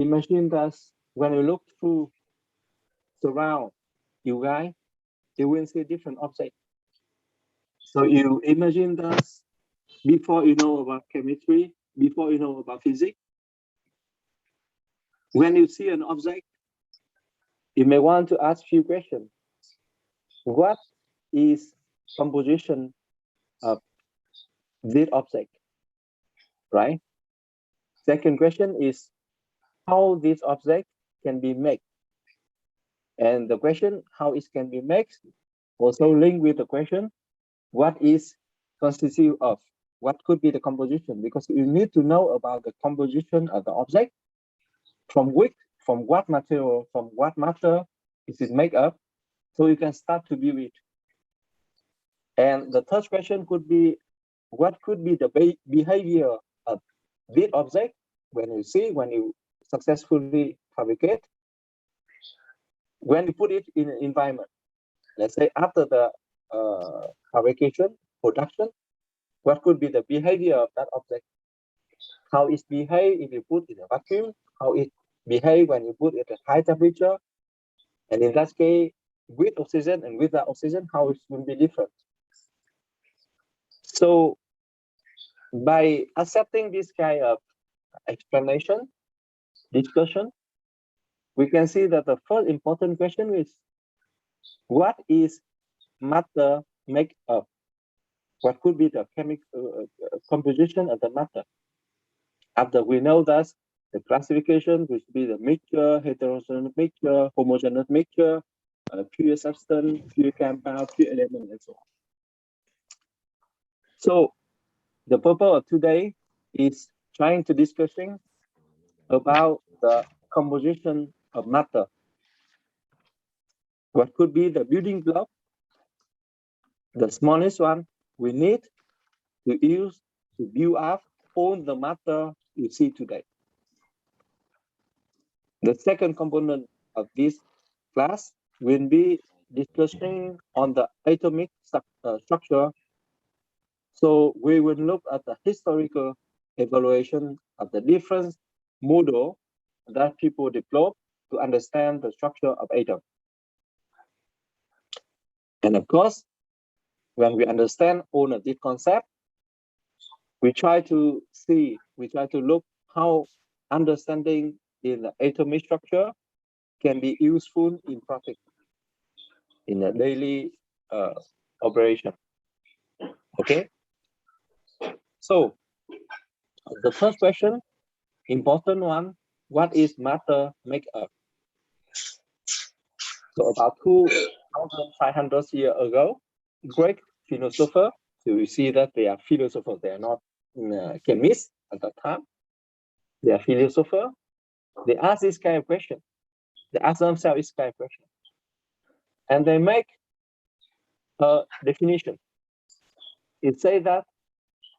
Imagine that when you look through surround you guys, you will see different objects. So you imagine that before you know about chemistry, before you know about physics, when you see an object, you may want to ask few questions. What is composition of this object, right? Second question is how this object can be made. And the question how it can be made also linked with the question what is constitute of, what could be the composition, because you need to know about the composition of the object, from what material, from what matter is it made up, so you can start to view it. And the third question could be what could be the behavior of this object when you successfully fabricate, when you put it in an environment. Let's say after the fabrication, production, what could be the behavior of that object? How it behave if you put in a vacuum, how it behave when you put it at high temperature, and in that case, with oxygen and without oxygen, how it will be different. So by accepting this kind of explanation, discussion, we can see that the first important question is, what is matter make up? What could be the chemical composition of the matter? After we know that the classification would be the mixture, heterogeneous mixture, homogeneous mixture, pure substance, pure compound, pure element, and so on. So the purpose of today is trying to discussing about the composition of matter. What could be the building block, the smallest one we need to use to build up all the matter you see today. The second component of this class will be discussing on the atomic structure. So we will look at the historical evaluation of the different model that people develop to understand the structure of atom. And of course, when we understand all of this concept, we try to look how understanding in the atomic structure can be useful in practice, in a daily operation. Okay. So the first question, important one, what is matter make up? So about 2,500 years ago, Greek philosopher, so you see that they are philosophers, they are not chemists at that time. They are philosophers. They ask this kind of question. They ask themselves this kind of question. And they make a definition. It says that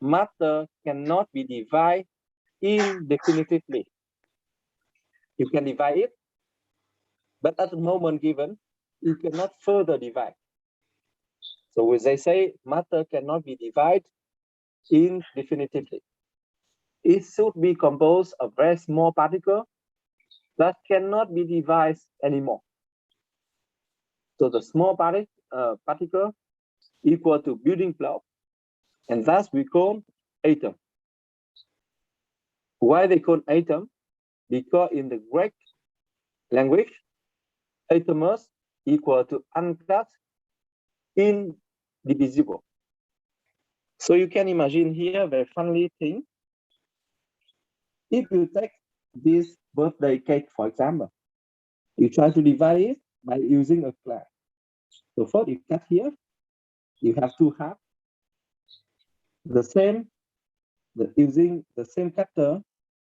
matter cannot be divided indefinitely. You can divide it, but at the moment given, you cannot further divide. So when they say matter cannot be divided indefinitely, it should be composed of very small particles that cannot be divided anymore. So the small particle equal to building block, and thus we call atom. Why they call atom? Because in the Greek language, atomos equal to uncut, indivisible. So you can imagine here a very funny thing. If you take this birthday cake, for example, you try to divide it by using a glass. So first you cut here, you have two halves. Using the same cutter,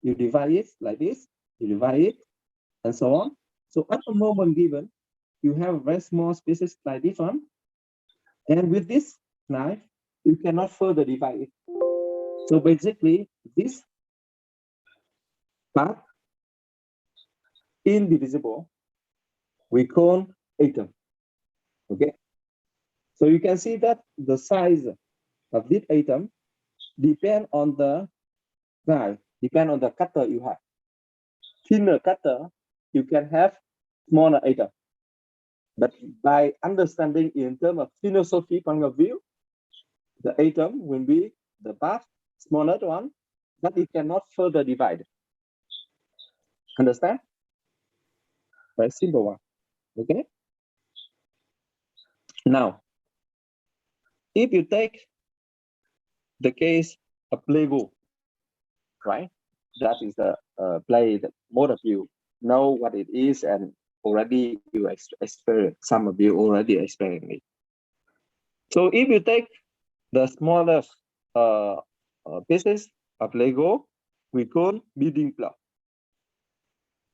you divide it like this, you divide it, and so on. So at the moment given, you have very small spaces like this one. And with this knife, you cannot further divide it. So basically, this part, indivisible, we call atom. Okay. So you can see that the size of this atom depend on the knife, depend on the cutter you have. thinner cutter, you can have smaller atom. But by understanding in terms of philosophy point of view, the atom will be the part smaller one, but it cannot further divide. Understand? Very simple one. Okay. Now, if you take the case of Lego, right? That is the play that most of you know what it is, and already you experience. Some of you already experienced it. So if you take the smallest pieces of Lego, we call building block.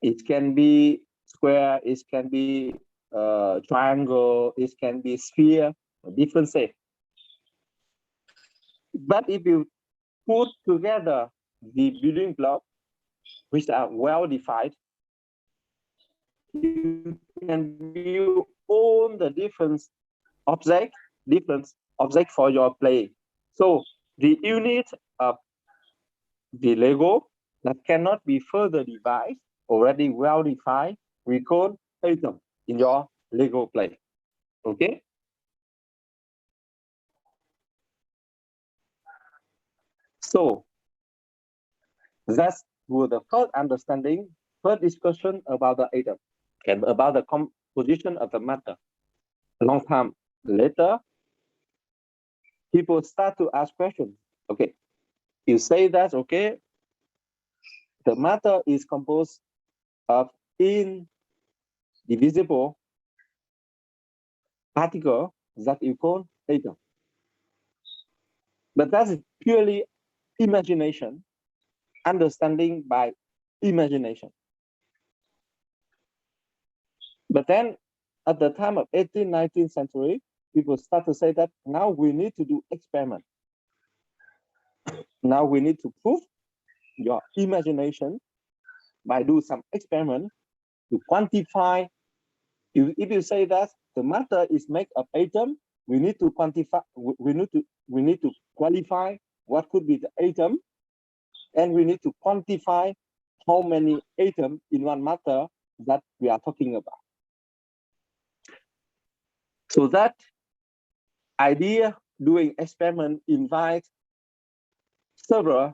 It can be square, it can be triangle, it can be sphere, different shape. But if you put together the building blocks, which are well defined, you can view all the different objects for your play. So the unit of the Lego that cannot be further divided, already well defined, we call atom in your Lego play. Okay. So that's the first understanding, first discussion about the atom and about the composition of the matter. A long time later, people start to ask questions. Okay, you say that, okay, the matter is composed of indivisible particles that you call atom. But that's purely imagination, understanding by imagination. But then at the time of 18th, 19th century, people start to say that now we need to do experiment. Now we need to prove your imagination by do some experiment to quantify. If you say that the matter is made of atom, we need to quantify. We need to qualify what could be the atom, and we need to quantify how many atoms in one matter that we are talking about. So that idea doing experiment invites several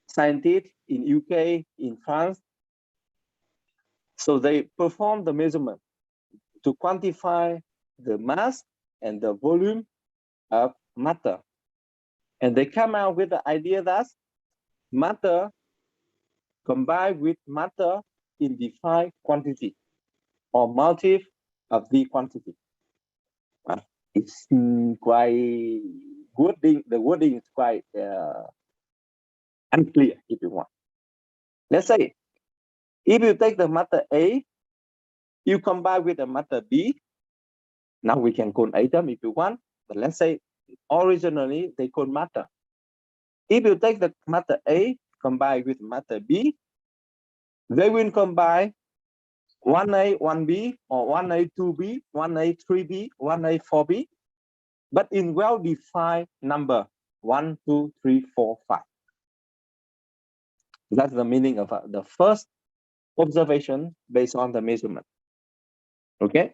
scientists in UK, in France. So they perform the measurement to quantify the mass and the volume of matter. And they come out with the idea that matter combined with matter in defined quantity or multiple of the quantity. It's quite wording. The wording is quite unclear if you want. Let's say if you take the matter A, you combine with the matter B. Now we can call atom if you want, but let's say originally they call matter. If you take the matter A combined with matter B, they will combine 1A, 1B, or 1A, 2B, 1A, 3B, 1A, 4B, but in well-defined number 1, 2, 3, 4, 5. That's the meaning of the first observation based on the measurement. Okay.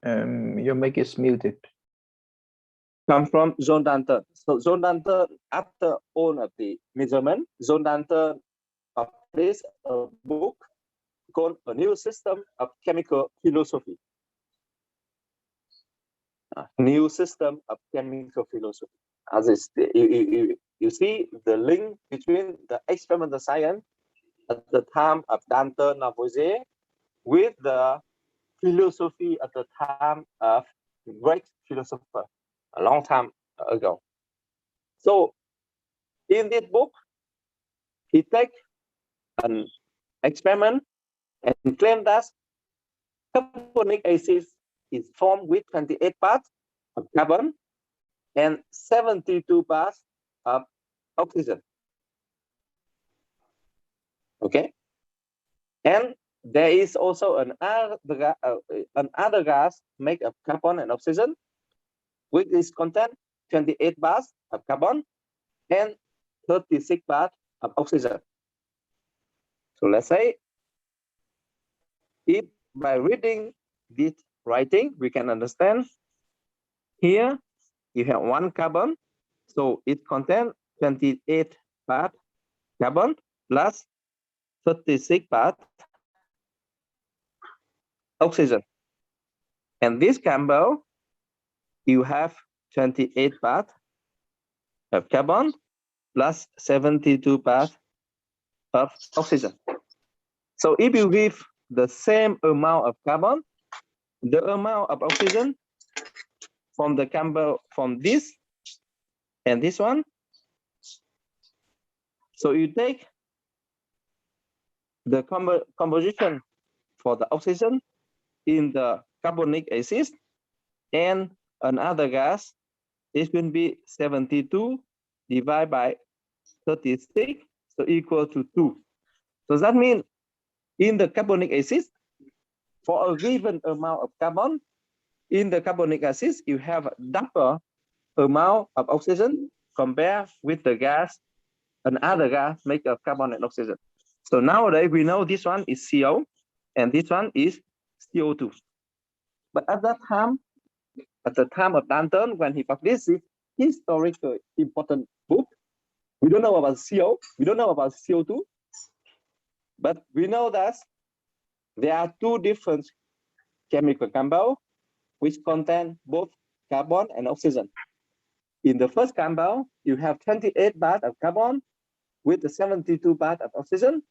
Your mic is muted. Come from John Danton. So John Danton, after all of the measurement, John Danton published a book called A New System of Chemical Philosophy. New System of Chemical Philosophy. As you see the link between the experimental science at the time of Danton Lavoisier with the philosophy at the time of the great philosopher a long time ago. So in this book, he takes an experiment and claim that carbonic acid is formed with 28 parts of carbon and 72 parts of oxygen. Okay, and there is also another gas made of carbon and oxygen, which is contain 28 parts of carbon and 36 parts of oxygen. So let's say, if by reading this writing, we can understand here you have one carbon, so it contains 28 part carbon plus 36 part oxygen. And this compound, you have 28 part of carbon plus 72 part of oxygen. So if you give the same amount of carbon, the amount of oxygen from the compound from this and this one, so you take the composition for the oxygen in the carbonic acid and another gas, it will be 72 divided by 36, so equal to 2. So that means in the carbonic acid, for a given amount of carbon, in the carbonic acid, you have a double amount of oxygen compared with the gas, another gas made of carbon and oxygen. So nowadays we know this one is CO and this one is CO2. But at that time, at the time of Danton, when he published this historical important book, we don't know about CO, we don't know about CO2, but we know that there are two different chemical compounds which contain both carbon and oxygen. In the first compound, you have 28 parts of carbon with the 72 parts of oxygen.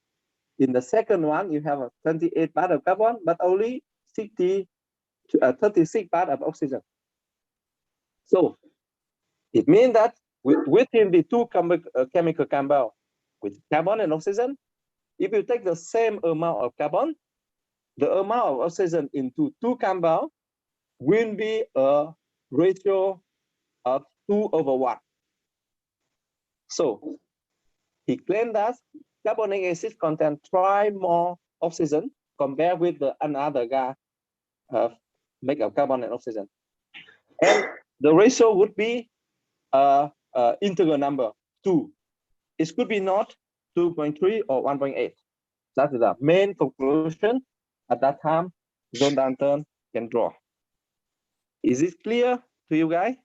In the second one, you have a 28 parts of carbon, but only 36 parts of oxygen. So it means that within the two chemical compounds with carbon and oxygen, if you take the same amount of carbon, the amount of oxygen into two compounds will be a ratio of 2/1. So he claimed that carbonic acid contains twice more oxygen compared with the another gas made of carbon and oxygen. And the ratio would be integral number 2. It could be not 2.3 or 1.8. That's the main conclusion at that time John Danton can draw. Is it clear to you guys?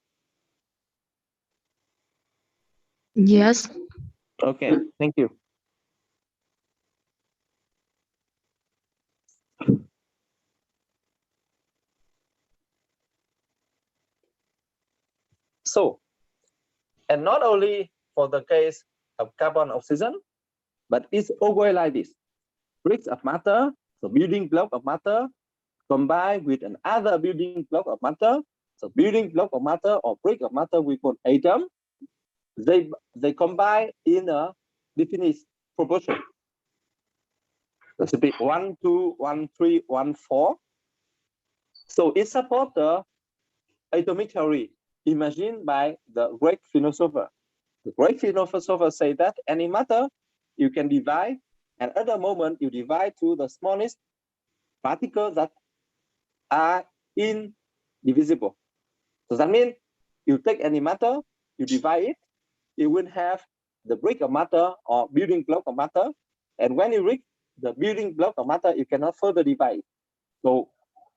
Yes. Okay, thank you. So, and not only for the case of carbon oxygen, but it's always like this. Bricks of matter, so building block of matter, combined with another building block of matter. So building block of matter or brick of matter we call atom. They combine in a definite proportion. That should be 1, 2, 1, 3, 1, 4. So it supports the atomic theory imagined by the Greek philosopher. The Greek philosopher say that any matter you can divide, and at the moment you divide to the smallest particles that are indivisible. So that means you take any matter, you divide it, you will have the brick of matter or building block of matter. And when you reach the building block of matter, you cannot further divide. So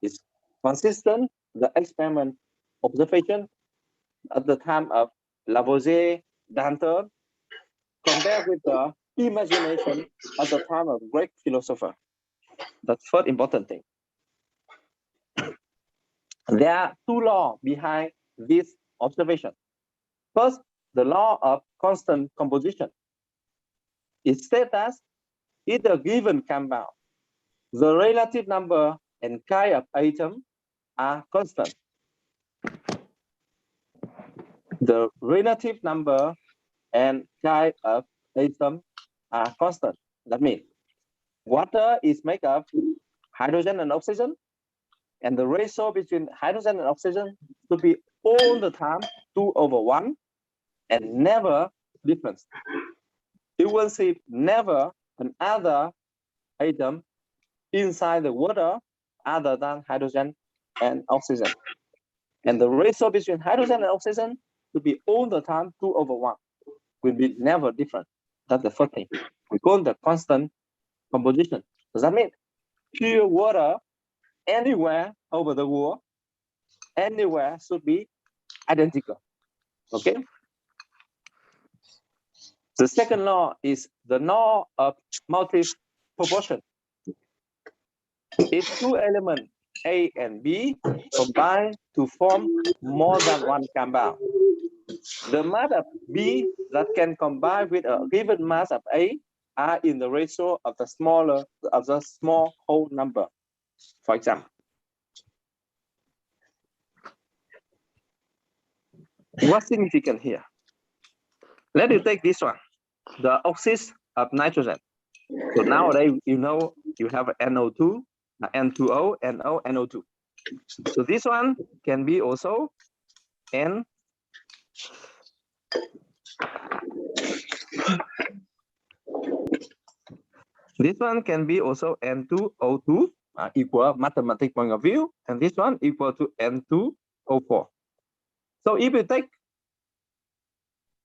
it's consistent, the experiment observation at the time of Lavoisier, Danton, compared with the imagination at the time of Greek philosopher. That's first important thing. There are two laws behind this observation. First, the law of constant composition. It states that in a given compound, the relative number and kind of atom are constant. The relative number and kind of atom are constant. That means Water is made of hydrogen and oxygen, and the ratio between hydrogen and oxygen should be all the time 2/1 and never difference. You will see never another atom inside the water other than hydrogen and oxygen. And the ratio between hydrogen and oxygen should be all the time 2/1. Will be never different. That's the first thing. We call the constant composition. Does that mean pure water anywhere over the world, anywhere should be identical? Okay. The second law is the law of multi-proportion. If two elements A and B combine to form more than one compound, the mass of B that can combine with a given mass of A are in the ratio of the small whole number. For example, what's significant here? Let you take this one, the oxide of nitrogen. So nowadays, you know, you have NO2, N2O, NO, NO2. So this one can be also N. This one can be also N2O2, equal mathematical point of view, and this one equal to N2O4. So if you take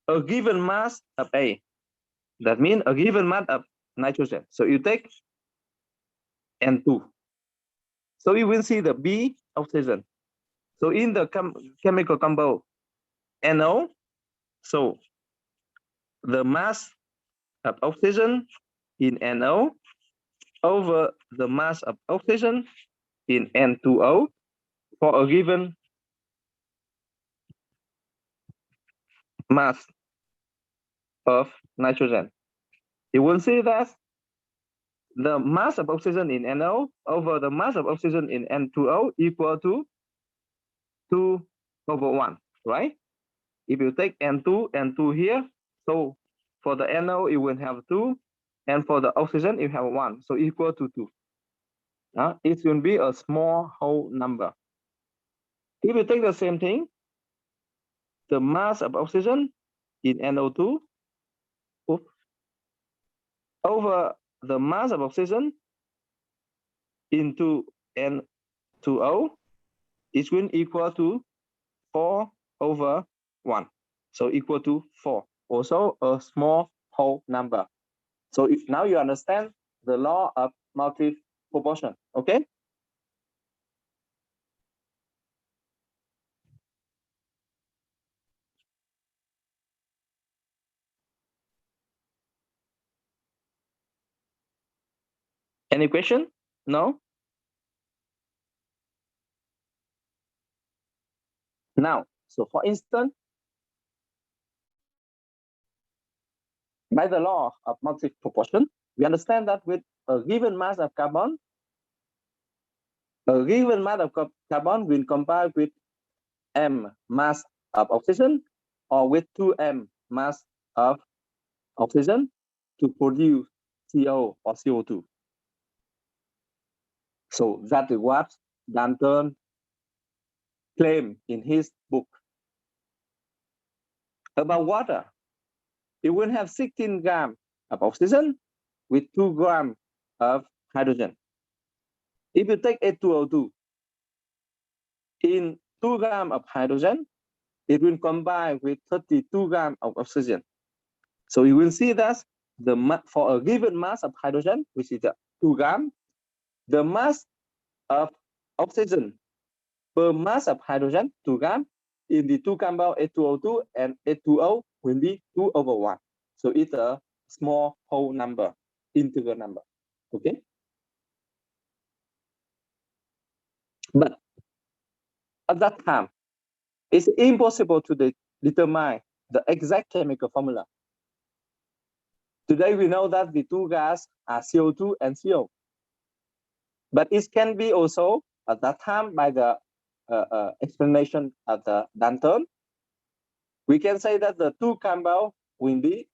a given mass of A, that means a given mass of nitrogen. So you take N2. So you will see the B oxygen. So in the chemical compound NO, so the mass of oxygen in NO over the mass of oxygen in N2O for a given mass of nitrogen. You will see that the mass of oxygen in NO over the mass of oxygen in N2O equal to 2/1, right? If you take N2 here, so for the NO, you will have 2, and for the oxygen, you have 1, so equal to 2. It will be a small whole number. If you take the same thing, the mass of oxygen in NO2 over the mass of oxygen into N2O, it will equal to 4/1. So equal to 4, also a small whole number. So if now you understand the law of multi-proportion, okay? Any question? No? Now, so for instance, by the law of multi-proportion, we understand that with a given mass of carbon, a given mass of carbon will combine with m mass of oxygen or with 2m mass of oxygen to produce CO or CO2. So that is what Danton claimed in his book. About water, it will have 16 grams of oxygen with 2 grams of hydrogen. If you take H2O2, in 2 grams of hydrogen, it will combine with 32 grams of oxygen. So you will see that for a given mass of hydrogen, which is 2 grams, the mass of oxygen per mass of hydrogen, 2 grams, in the two compound H2O2 and H2O will be 2/1. So it's a small whole number, integer number, okay? But at that time, it's impossible to determine the exact chemical formula. Today we know that the two gases are CO2 and CO. But it can be also at that time by the explanation of the Danton, we can say that the two compound will be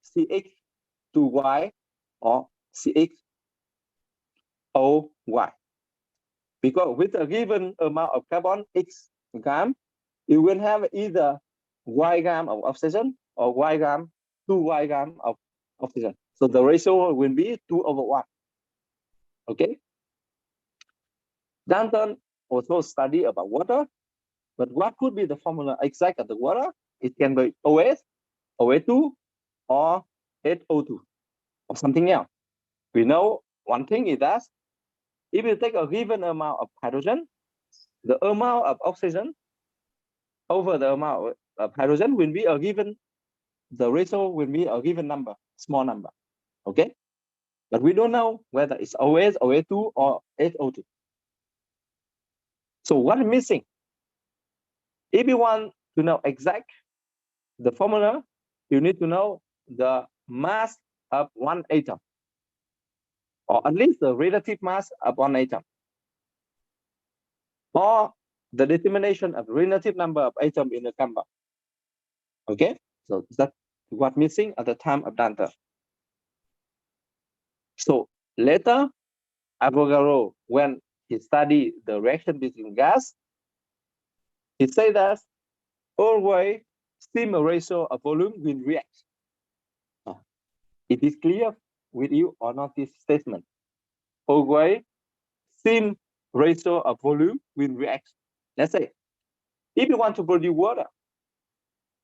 CH2Y or CH OY. Because with a given amount of carbon X gram, you will have either Y gram of oxygen or 2Y gram of oxygen. So the ratio will be 2/1. Okay. Danton also study about water, but what could be the formula exact of the water? It can be OS, OA2, or HO2, or something else. We know one thing is that if you take a given amount of hydrogen, the amount of oxygen over the amount of hydrogen will be a given, the ratio will be a given number, small number. Okay. But we don't know whether it's OS, OA2, or HO2. So what is missing? If you want to know exact the formula, you need to know the mass of one atom, or at least the relative mass of one atom, or the determination of relative number of atoms in a compound. Okay, so that's what missing at the time of Danton. So later, Avogadro, when he studied the reaction between gas, he said that always similar ratio of volume will react. It is clear with you or not this statement? Always same ratio of volume will react. Let's say, if you want to produce water,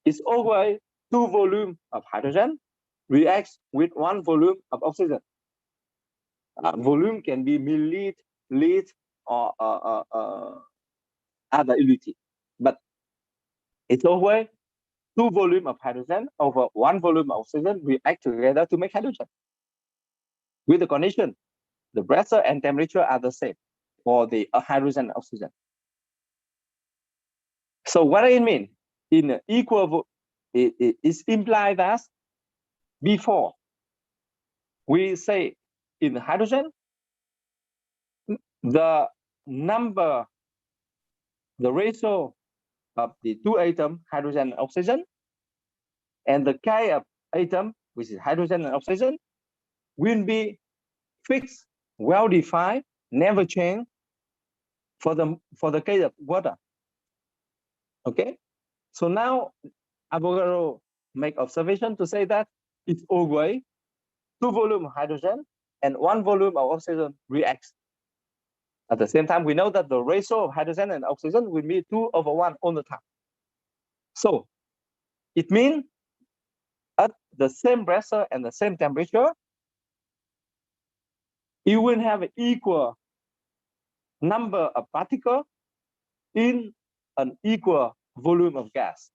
it's always 2 volume of hydrogen reacts with 1 volume of oxygen. Volume can be milliliter, liter, or other unity, but it's always 2 volume of hydrogen over 1 volume of oxygen react together to make hydrogen. With the condition, the pressure and temperature are the same for the hydrogen and oxygen. So what I mean, in equal, it is implied that before we say in hydrogen, the number, the ratio of the 2 atoms, hydrogen and oxygen, and the K of atom, which is hydrogen and oxygen, will be fixed, well-defined, never change for the case of water. Okay, so now Avogadro make observation to say that it's always 2 volume of hydrogen and 1 volume of oxygen reacts. At the same time, we know that the ratio of hydrogen and oxygen will be 2/1 all the time. So it means at the same pressure and the same temperature, you will have an equal number of particles in an equal volume of gas.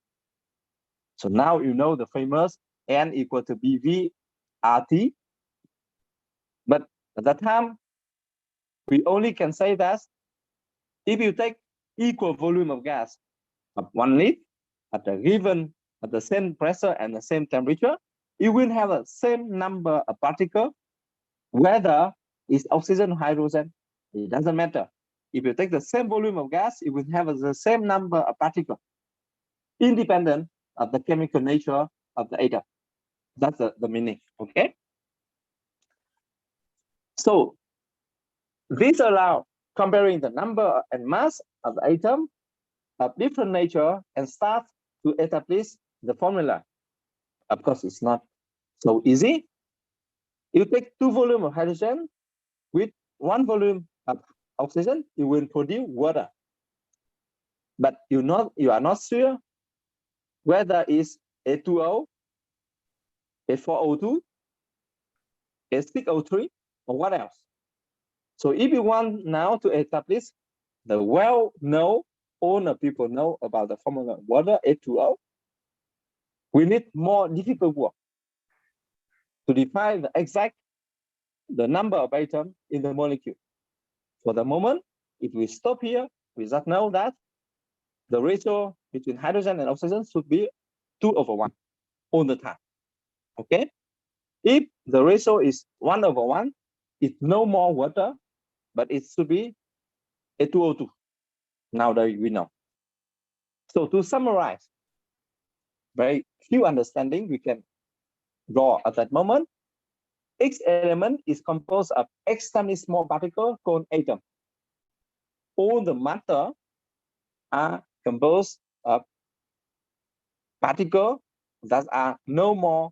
So now you know the famous N equal to BV RT. But at that time, we only can say that if you take equal volume of gas of 1 liter at the same pressure and the same temperature, you will have the same number of particles, whether it's oxygen or hydrogen, it doesn't matter. If you take the same volume of gas, it will have the same number of particles, independent of the chemical nature of the atom. That's the meaning, okay? So this allows comparing the number and mass of the atom of different nature and start to establish the formula. Of course, it's not so easy. You take 2 volume of hydrogen with 1 volume of oxygen, you will produce water. But you are not sure whether it's A2O, A4O2, A6O3, or what else. So if you want now to establish the well-known, all the people know about the formula water, A2O, we need more difficult work to define the exact the number of atoms in the molecule. For the moment, if we stop here, we just know that the ratio between hydrogen and oxygen should be 2/1 all the time. Okay? If the ratio is 1/1, it's no more water, but it should be A2O2. Now that we know. So to summarize, very few understanding we can draw at that moment. Each element is composed of extremely small particles called atoms. All the matter are composed of particles that are no more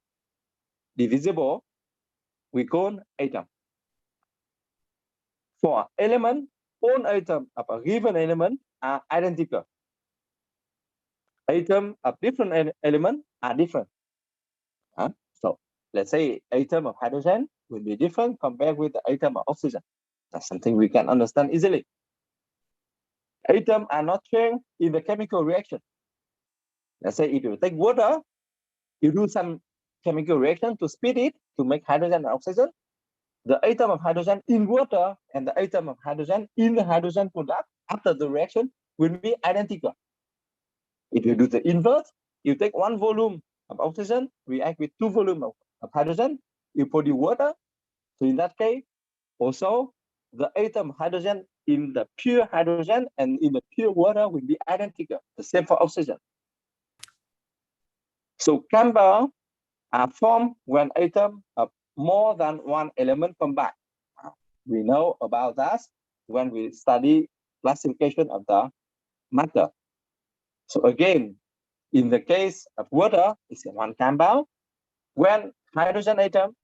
divisible. We call atom. For element, all atoms of a given element are identical. Atoms of different elements are different. So let's say atom of hydrogen will be different compared with the atom of oxygen. That's something we can understand easily. Atoms are not changed in the chemical reaction. Let's say if you take water, you do some chemical reaction to split it to make hydrogen and oxygen. The atom of hydrogen in water and the atom of hydrogen in the hydrogen product after the reaction will be identical. If you do the inverse, you take one volume of oxygen, react with two volumes of hydrogen, you produce water. So in that case, also the atom of hydrogen in the pure hydrogen and in the pure water will be identical. The same for oxygen. So compounds are formed when atoms of more than one element combine. We know about that when we study classification of the matter. So again, in the case of water, it's one compound. When hydrogen atom,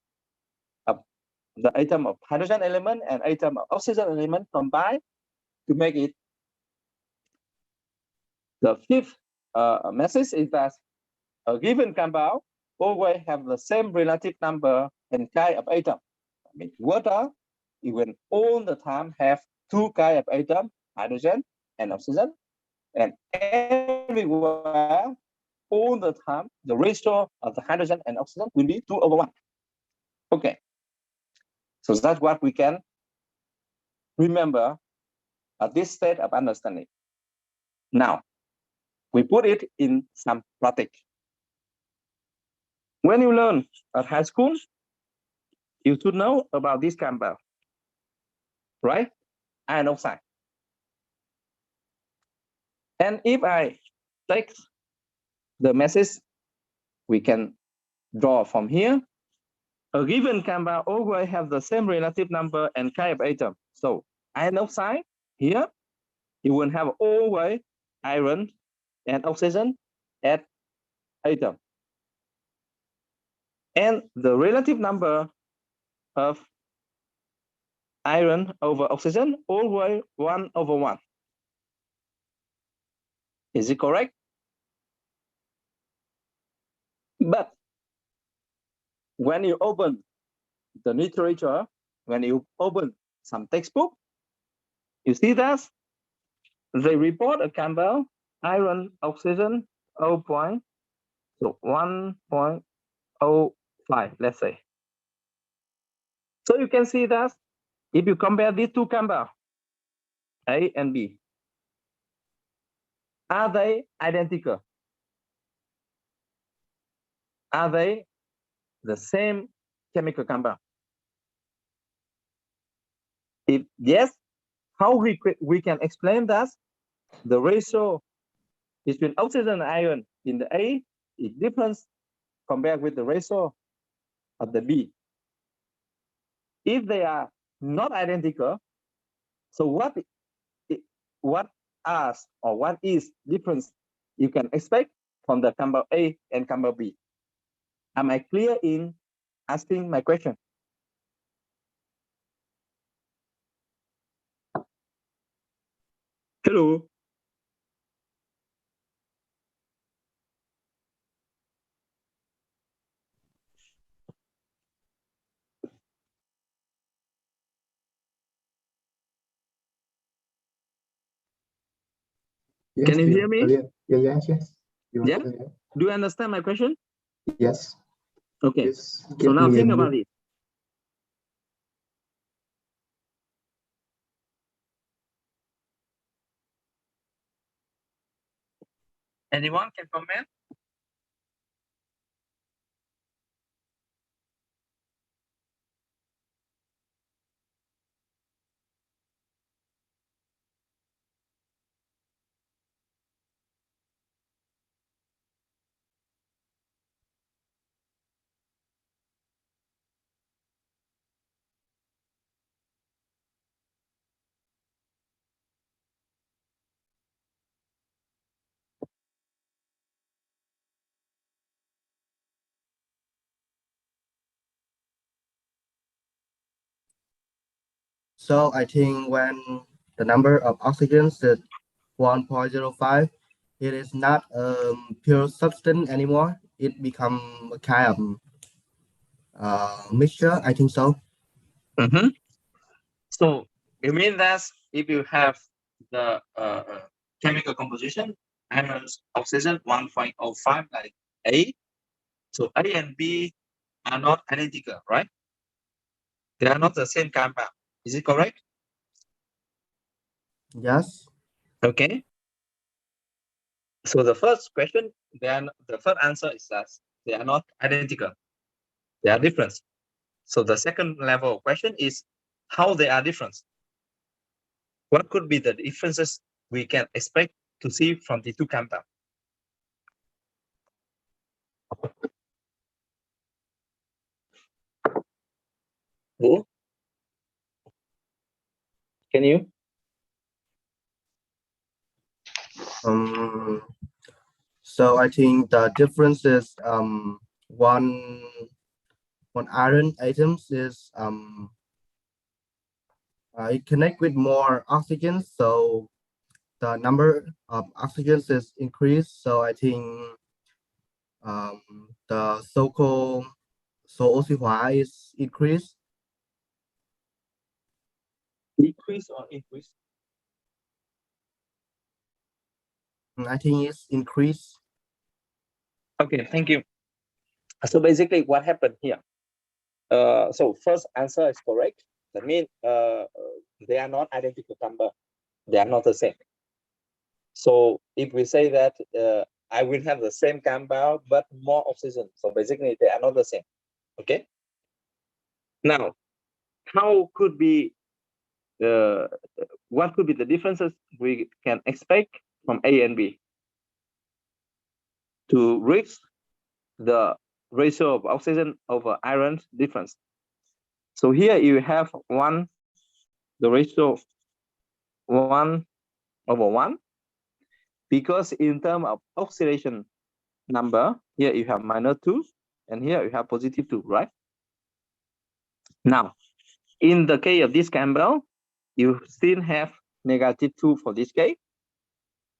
the atom of hydrogen element and atom of oxygen element combine to make it. The fifth message is that a given compound always have the same relative number and kind of atom. I mean, water, it will all the time have two kind of atom, hydrogen and oxygen, and everywhere, all the time, the ratio of the hydrogen and oxygen will be 2/1. Okay, so that's what we can remember at this state of understanding. Now, we put it in some practice. When you learn at high school, you should know about this compound, right? Iron oxide. And if I take the message, we can draw from here. A given compound always have the same relative number and kind of atom. So iron oxide here, you will have always iron and oxygen at atom. And the relative number of iron over oxygen always 1/1. Is it correct? But when you open the literature, when you open some textbook, you see that they report a compound iron oxygen 1.05, let's say. So you can see that if you compare these two compounds, A and B, are they identical? Are they the same chemical compound? If yes, how we can explain that the ratio between oxygen and iron in the A is different compared with the ratio of the B. If they are not identical, so what is difference you can expect from the compound A and compound B? Am I clear in asking my question? Hello. Yes, Can you hear me? Yes. Yeah? Do you understand my question? Yes. Okay. Yes. So now think about it. Anyone can comment? So I think when the number of oxygens is 1.05, it is not a pure substance anymore. It become a kind of mixture. I think so. Mm-hmm. So you mean that if you have the chemical composition, atoms oxygen 1.05 like A, so A and B are not identical, right? They are not the same compound. Is it correct? Yes. Okay. So the first question, then the first answer is that they are not identical. They are different. So the second level of question is how they are different. What could be the differences we can expect to see from the two compounds? Who? Can you? So I think the difference is one iron atoms is it connect with more oxygen, so the number of oxygens is increased. So I think the so-called số oxy hóa is increased. Decrease or increase? I think it's increased. Okay, thank you. So basically what happened here? So first answer is correct. That means they are not identical number. They are not the same. So if we say that I will have the same compound but more oxygen, so basically they are not the same. Okay. Now, how could be what could be the differences we can expect from A and B to reach the ratio of oxygen over iron difference? So here you have the ratio 1/1, because in terms of oxidation number, here you have -2 and here you have +2, right? Now, in the case of this compound, you still have -2 for this case.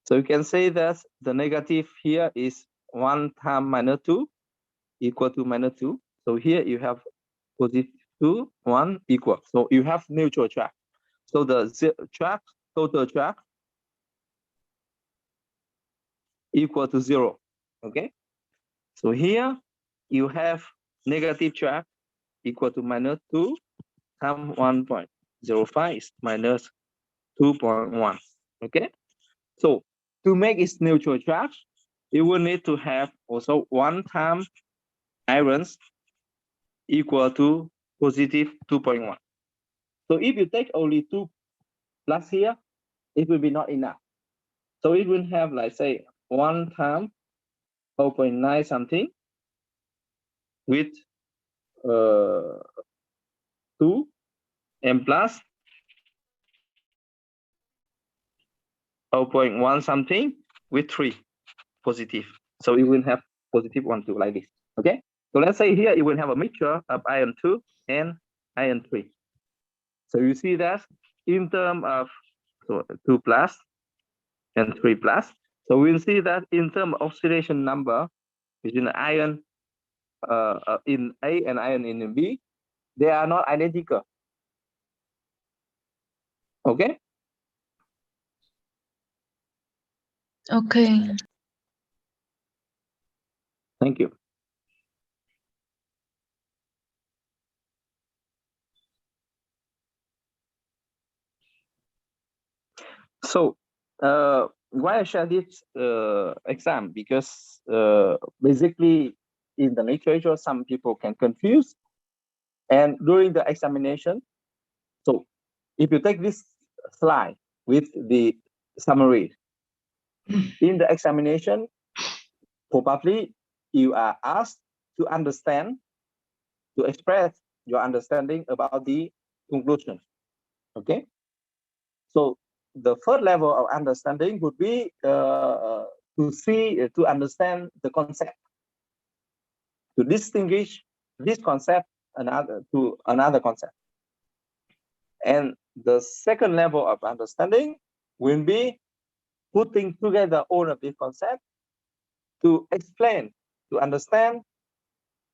So you can say that the negative here is 1 times -2 equal to -2. So here you have +2, 1 equal. So you have neutral charge. So the total charge equal to 0. Okay. So here you have negative charge equal to -2 times 1.05 is -2.1. Okay. So to make its neutral charge, you will need to have also 1 time irons equal to +2.1. So if you take only 2 plus here, it will be not enough. So it will have, like, say, 1 time 0.9 something with 2 and plus 0.1 something with 3 positive. So it will have +1, 2 like this. Okay. So let's say here it will have a mixture of iron 2 and iron 3. So you see that in terms of 2 plus and 3 plus. So we'll see that in terms of oxidation number between iron in A and iron in B, they are not identical. Okay. Okay. Thank you. So why I share this exam? Because basically in the literature, some people can confuse. And during the examination, so if you take this slide with the summary, in the examination, probably you are asked to understand, to express your understanding about the conclusion. Okay. So the third level of understanding would be to understand the concept, to distinguish this concept to another concept. And the second level of understanding will be putting together all of these concepts to explain, to understand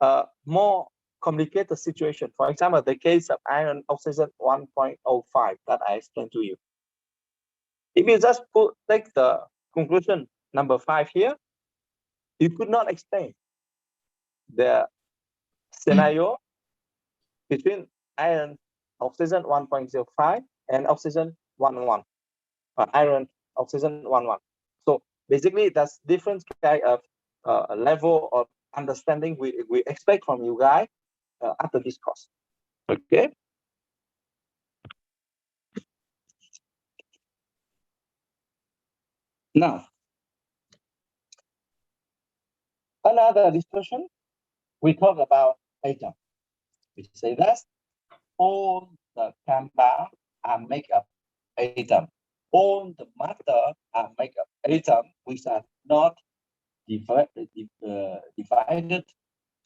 a more complicated situation. For example, the case of iron oxygen 1.05 that I explained to you. If you just take the conclusion number 5 here, you could not explain the scenario between iron oxygen 1.05 and oxygen 1.1, iron oxygen 1.1. So basically, that's different kind of level of understanding we expect from you guys after this course. Okay. Now, another discussion, we talk about atom. We say that all the compound are made of atom. All the matter are made of atom, which are not divided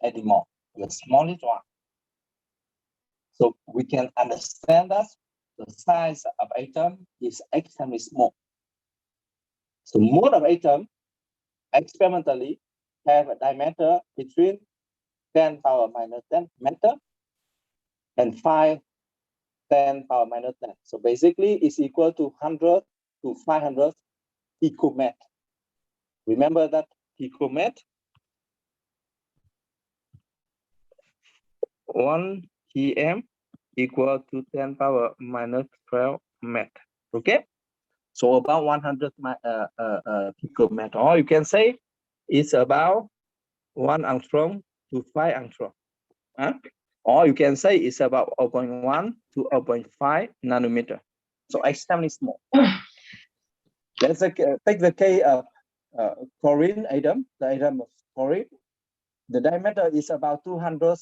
anymore, the smallest one. So we can understand that the size of atom is extremely small. So most of atom experimentally have a diameter between 10 power minus 10 meter and 10 power minus 10. So basically it's equal to 100 to 500 picomet. Remember that picomet? 1 pm equal to 10 power minus 12 met. Okay? So about 100 picomet, or you can say it's about 1 angstrom to 5 angstrom. Huh? Or you can say it's about 0.1 to 0.5 nanometer. So extremely small. Let's take the case of chlorine atom, the atom of chlorine. The diameter is about 200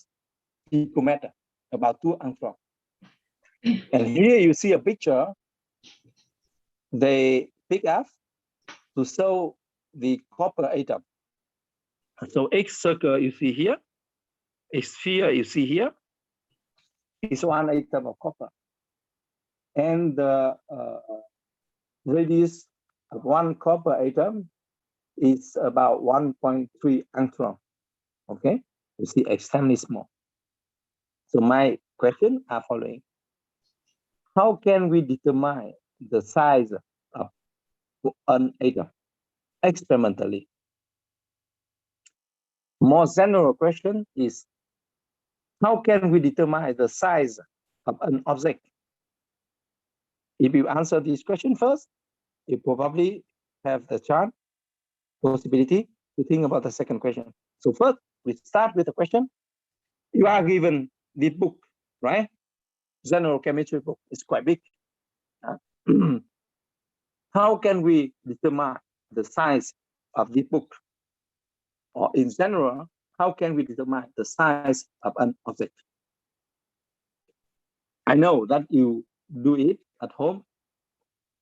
picometer, about 2 angstrom. And here you see a picture they pick up to show the copper atom. So X circle you see here, a sphere you see here, is one atom of copper. And the radius of one copper atom is about 1.3 angstrom. Okay, you see extremely small. So my question are following. How can we determine the size of an atom experimentally? More general question is, how can we determine the size of an object? If you answer this question first, you probably have the chance, possibility to think about the second question. So first, we start with the question. You are given this book, right? General chemistry book. It's quite big. How can we determine the size of this book? Or in general, how can we determine the size of an object? I know that you do it at home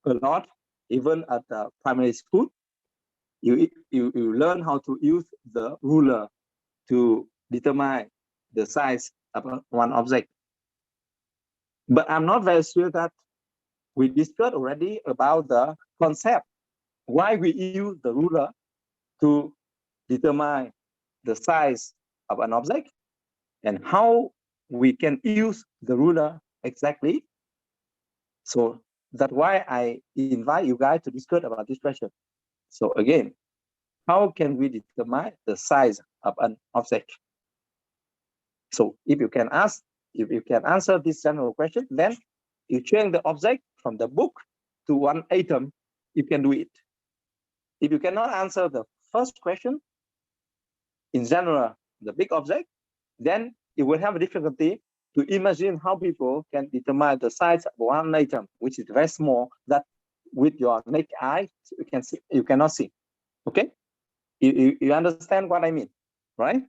a lot, even at primary school. You learn how to use the ruler to determine the size of one object. But I'm not very sure that we discussed already about the concept, why we use the ruler to determine the size of an object and how we can use the ruler exactly. So that's why I invite you guys to discuss about this question. So again, how can we determine the size of an object? So if you can answer this general question, then you change the object from the book to one atom, you can do it. If you cannot answer the first question, in general, the big object, then you will have a difficulty to imagine how people can determine the size of one atom, which is very small, that with your naked eye, you cannot see. Okay? You understand what I mean, right?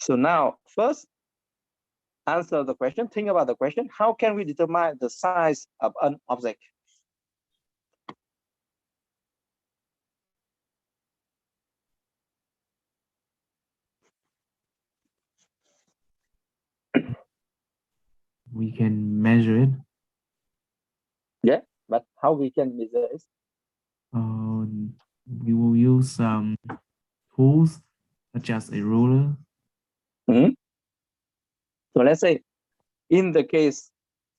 So now, first, answer the question, think about the question, how can we determine the size of an object? We can measure it. Yeah, but how we can measure it? We will use some tools such as a ruler. So let's say in the case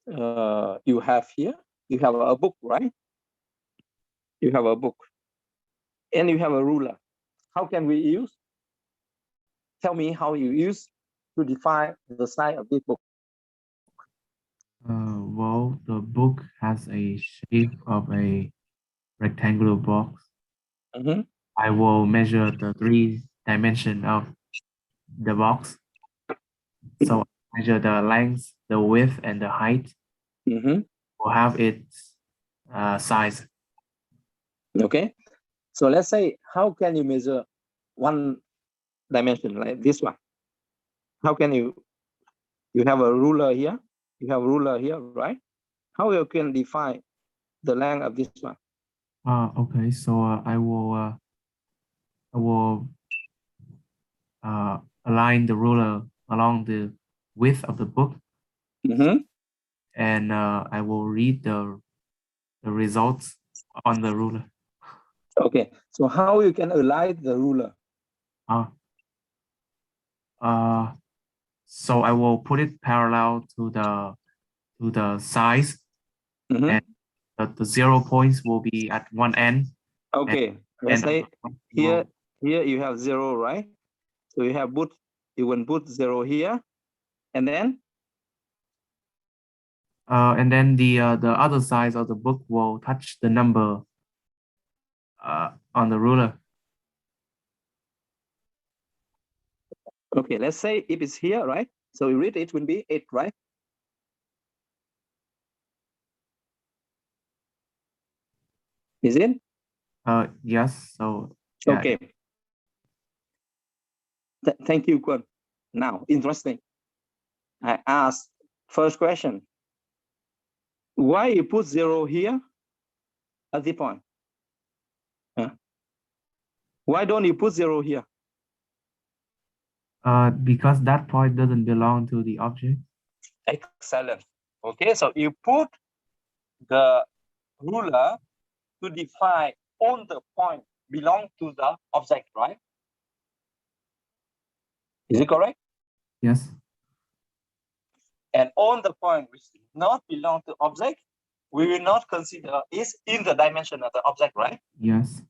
you have here, you have a book, right? You have a book and you have a ruler. How can we use? Tell me how you use to define the size of this book. Well, the book has a shape of a rectangular box. I will measure the 3 dimension of the box. So I measure the length, the width, and the height. Will have its size. Okay. So let's say, how can you measure 1 dimension like this one? How can you have a ruler here, you have a ruler here, right? How you can define the length of this one? Okay, so I will align the ruler along the width of the book, and I will read the results on the ruler. Okay, so how you can align the ruler? So I will put it parallel to the size, and the 0 points will be at one end. Okay, let's say here you have 0, right? So you will put 0 here, and then the other side of the book will touch the number on the ruler. Okay, let's say if it's here, right? So you read it will be 8, right? Is it? Yes. So yeah. Okay. Thank you, Kun. Now, interesting. I asked first question. Why you put 0 here at the point? Why don't you put 0 here? Because that point doesn't belong to the object. Excellent. Okay, so you put the ruler to define all the point belong to the object, right? Is it correct? Yes. And all the point which does not belong to object, we will not consider is in the dimension of the object, right? Yes.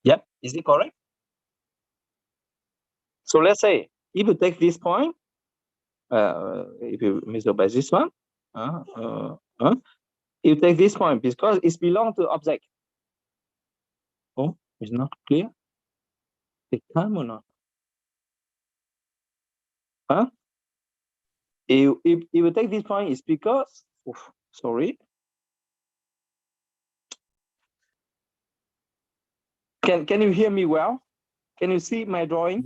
Yep. Is it correct? So let's say if you take this point, if you measure by this one, you take this point because it belongs to object. Oh, it's not clear. Take time or not? If you take this point, it's because, sorry. Can you hear me well? Can you see my drawing?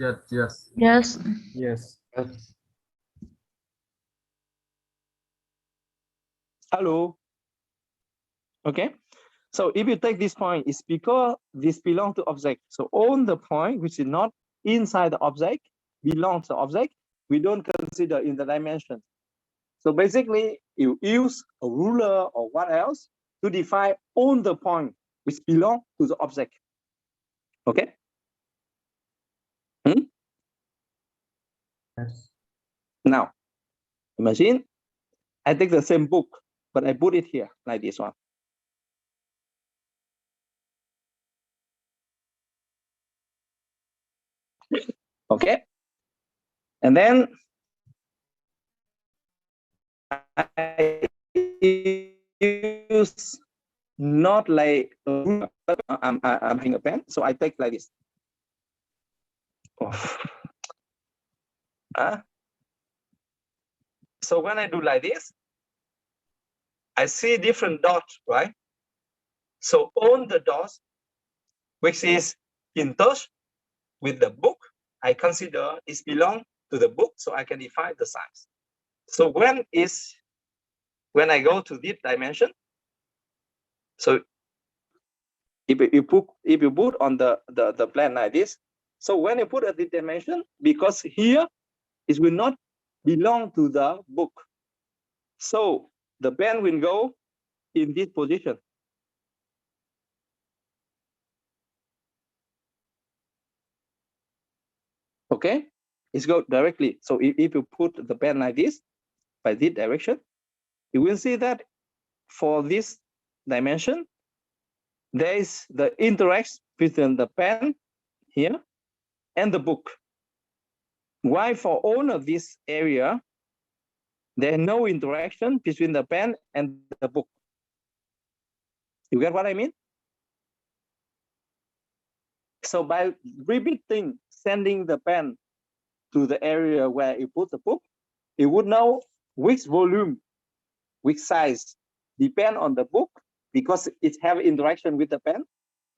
Yes. Hello. Okay. So if you take this point, it's because this belongs to object. So all the point which is not inside the object belongs to object. We don't consider in the dimension. So basically, you use a ruler or what else to define all the point which belong to the object. Okay. Yes. Now, imagine I take the same book, but I put it here like this one. Okay. And then I use not like a ruler. I'm having a pen, so I take like this. So when I do like this, I see different dots, right? So all the dots which is in touch with the book, I consider is belong to the book, so I can define the size. So when I go to this dimension, so if you put on the plan like this, So when you put at this dimension, because here it will not belong to the book, so the pen will go in this position. Okay, it's go directly. So if you put the pen like this, by this direction, you will see that for this dimension, there is the interaction between the pen here and the book. Why for all of this area, there's no interaction between the pen and the book. You get what I mean? So by repeating sending the pen to the area where you put the book, you would know which volume, which size depend on the book because it have interaction with the pen,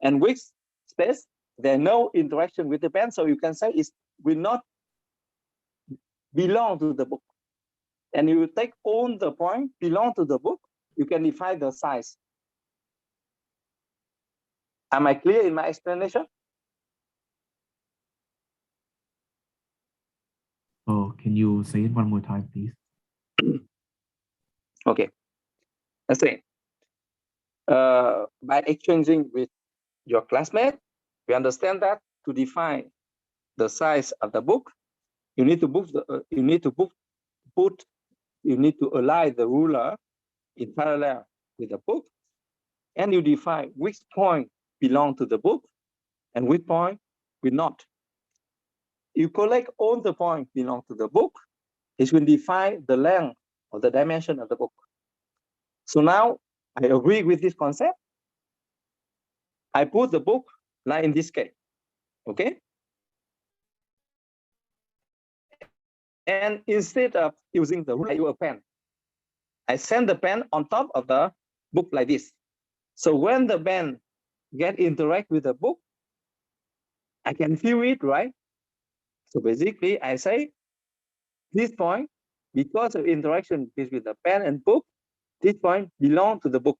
and which space there's no interaction with the pen. So you can say it will not belong to the book. And you take all the points belong to the book, you can define the size. Am I clear in my explanation? Oh, can you say it one more time, please? Okay. Let's say, by exchanging with your classmate, we understand that to define the size of the book, you need to align the ruler in parallel with the book, and you define which point belong to the book and which point will not. You collect all the points belong to the book, it will define the length or the dimension of the book. So now I agree with this concept. I put the book like in this case, okay? And instead of using the ruler, a pen, I send the pen on top of the book like this. So when the pen interact with the book, I can feel it, right? So basically, I say this point, because of interaction between the pen and book, this point belongs to the book.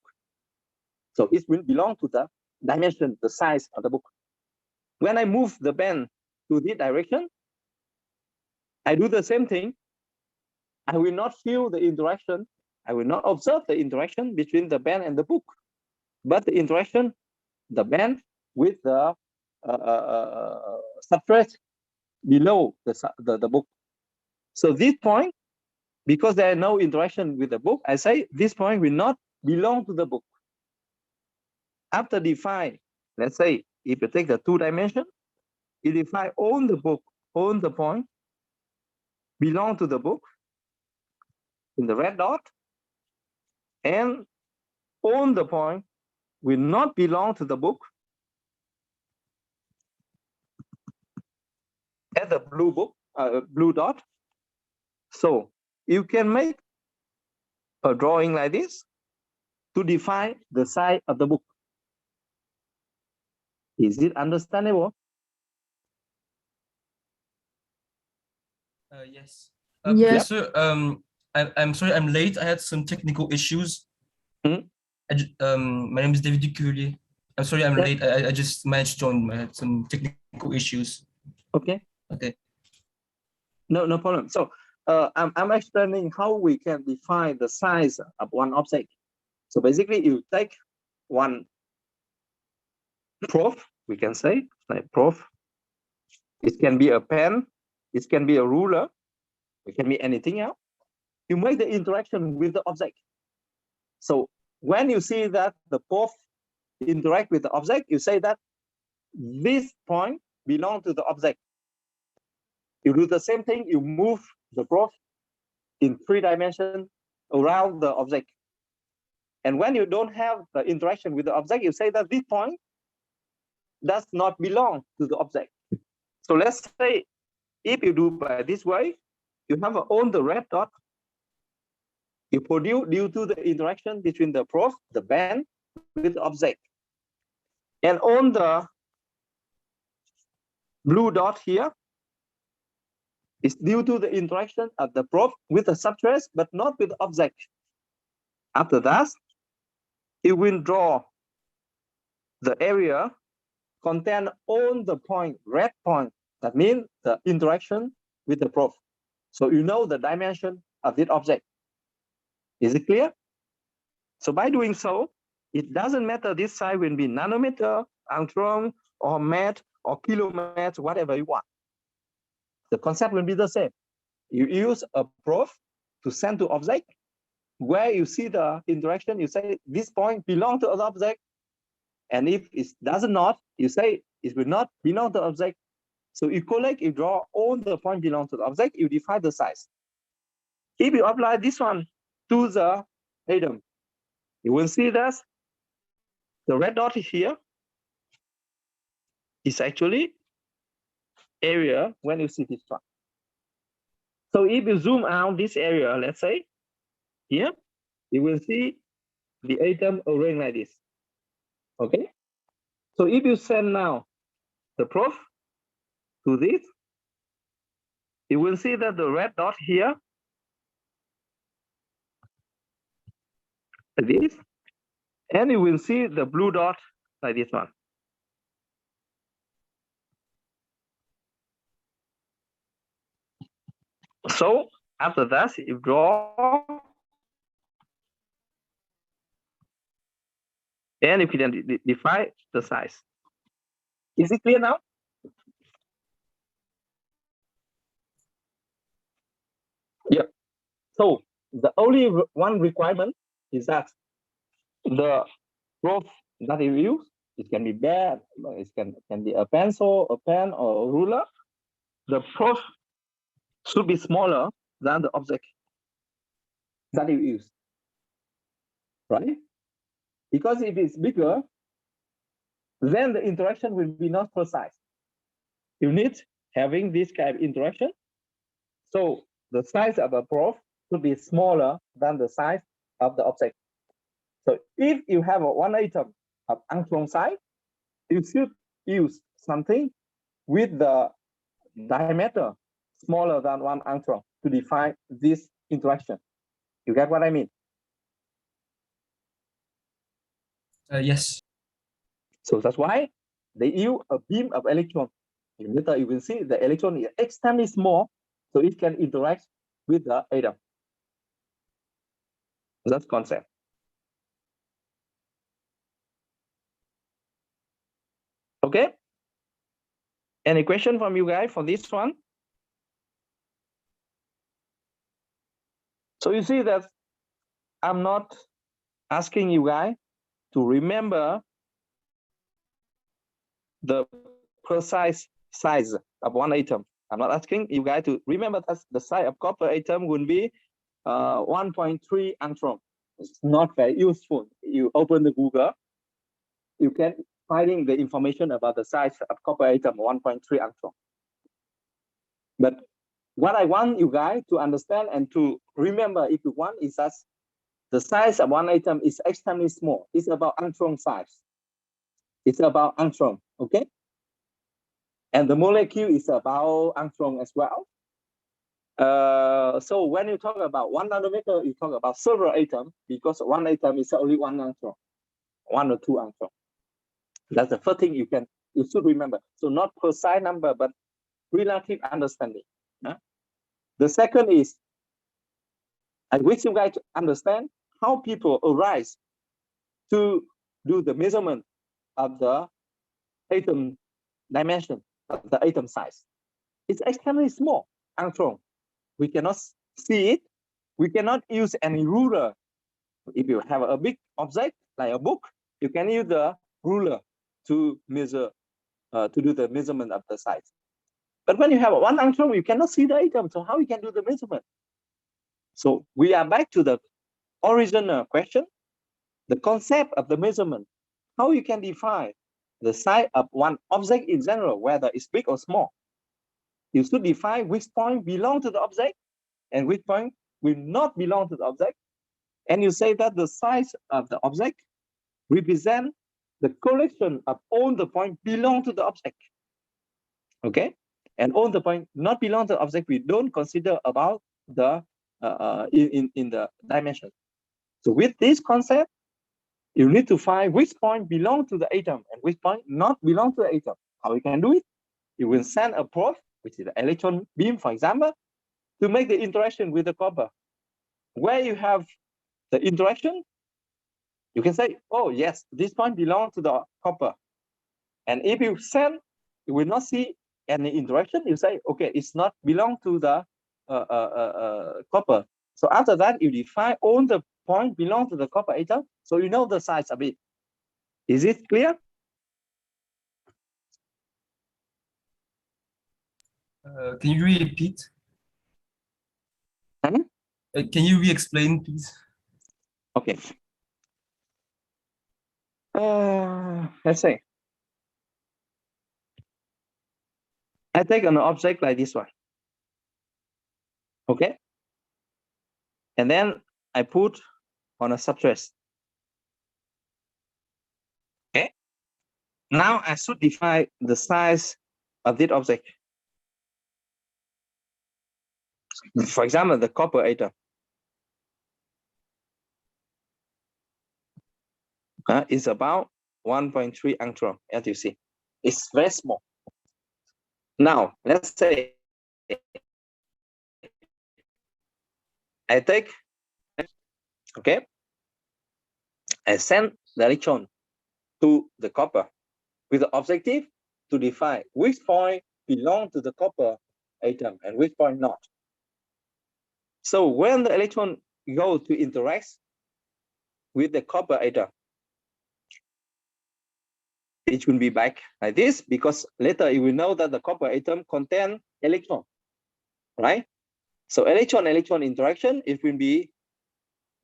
So it will belong to the dimension, the size of the book. When I move the pen to this direction, I do the same thing. I will not feel the interaction. I will not observe the interaction between the pen and the book, but the interaction, the pen with the substrate below the book. So this point, because there is no interaction with the book, I say this point will not belong to the book. After define, let's say, if you take the 2 dimension, you define all the book, all the point belong to the book in the red dot, and all the point will not belong to the book at the blue dot. So you can make a drawing like this to define the size of the book. Is it understandable? Yes. Yes. Professor, I'm sorry I'm late. I had some technical issues. Hmm? My name is David Duculi. I'm sorry I'm Yeah. late. I just managed to join. I had some technical issues. Okay. Okay. No problem. So I'm explaining how we can define the size of one object. So basically, you take one probe, we can say, like probe. It can be a pen, it can be a ruler, it can be anything else. You make the interaction with the object. So when you see that the probe interact with the object, you say that this point belongs to the object. You do the same thing, you move the probe in 3 dimensions around the object. And when you don't have the interaction with the object, you say that this point does not belong to the object. So let's say if you do by this way, you have on the red dot, you produce due to the interaction between the probe, the band, with the object. And on the blue dot here, is due to the interaction of the probe with the substrate, but not with the object. After that, it will draw the area contain all the point, red point. That means the interaction with the probe. So you know the dimension of this object. Is it clear? So by doing so, it doesn't matter this size will be nanometer, angstrom, or met, or kilometer, whatever you want. The concept will be the same. You use a probe to send to object. Where you see the interaction, you say this point belongs to the object. And if it does not, you say it will not belong to the object. So you collect, you draw all the points belong to the object, you define the size. If you apply this one to the atom, you will see that the red dot here is actually area when you see this one. So if you zoom out this area, let's say, here, you will see the atom arranged like this. Okay? So if you send now the probe to this, you will see that the red dot here, like this, and you will see the blue dot like this one. So after that, you draw, and you can define the size. Is it clear now? Yeah. So the only one requirement is that the probe that you use, it can be bad, it can be a pencil, a pen, or a ruler. The probe should be smaller than the object that you use, right? Because if it's bigger, then the interaction will be not precise. You need having this kind of interaction. So the size of a probe should be smaller than the size of the object. So if you have one atom of angstrom size, you should use something with the diameter smaller than 1 angstrom to define this interaction. You get what I mean? Yes. So that's why they use a beam of electron. Later you will see the electron is extremely small, so it can interact with the atom. That's concept. Okay? Any question from you guys for this one? So you see that I'm not asking you guys to remember the precise size of one atom. I'm not asking you guys to remember that the size of copper atom would be 1.3 angstrom. It's not very useful. You open the Google, you can finding the information about the size of copper atom 1.3 angstrom. But what I want you guys to understand and to remember, if you want, is that the size of one atom is extremely small. It's about angstrom size. It's about angstrom, okay? And the molecule is about angstrom as well. So when you talk about 1 nanometer, you talk about several atoms, because one atom is only 1 angstrom, 1 or 2 angstrom. That's the first thing you should remember. So not precise number, but relative understanding. The second is, I wish you guys to understand how people arise to do the measurement of the atom dimension, of the atom size. It's extremely small, angstrom. We cannot see it. We cannot use any ruler. If you have a big object, like a book, you can use the ruler to measure, to do the measurement of the size. But when you have 1 angstrom, you cannot see the atom. So how you can do the measurement? So we are back to the original question, the concept of the measurement. How you can define the size of one object in general, whether it's big or small. You should define which point belong to the object and which point will not belong to the object. And you say that the size of the object represent the collection of all the points belong to the object. Okay? And all the points not belong to the object, we don't consider about the in the dimension. So with this concept, You need to find which point belong to the atom and which point not belong to the atom. How we can do it? You will send a probe, which is the electron beam, for example, to make the interaction with the copper. Where you have the interaction, you can say, oh, yes, this point belongs to the copper. And if you send, you will not see any interaction. You say, okay, it's not belong to the copper. So after that, you define all the points belong to the copper atom. So you know the size of it. Is it clear? Can you repeat? Hmm? Can you re-explain, please? Okay. Let's say I take an object like this one. Okay. And then I put on a substrate. Okay. Now I should define the size of this object. For example, the copper atom. Is about 1.3 angstrom, as you see. It's very small. Now, let's say I take, okay, I send the electron to the copper with the objective to define which point belong to the copper atom and which point not. So when the electron go to interact with the copper atom, it will be back like this, because later you will know that the copper atom contains electron, right? So electron-electron interaction, it will be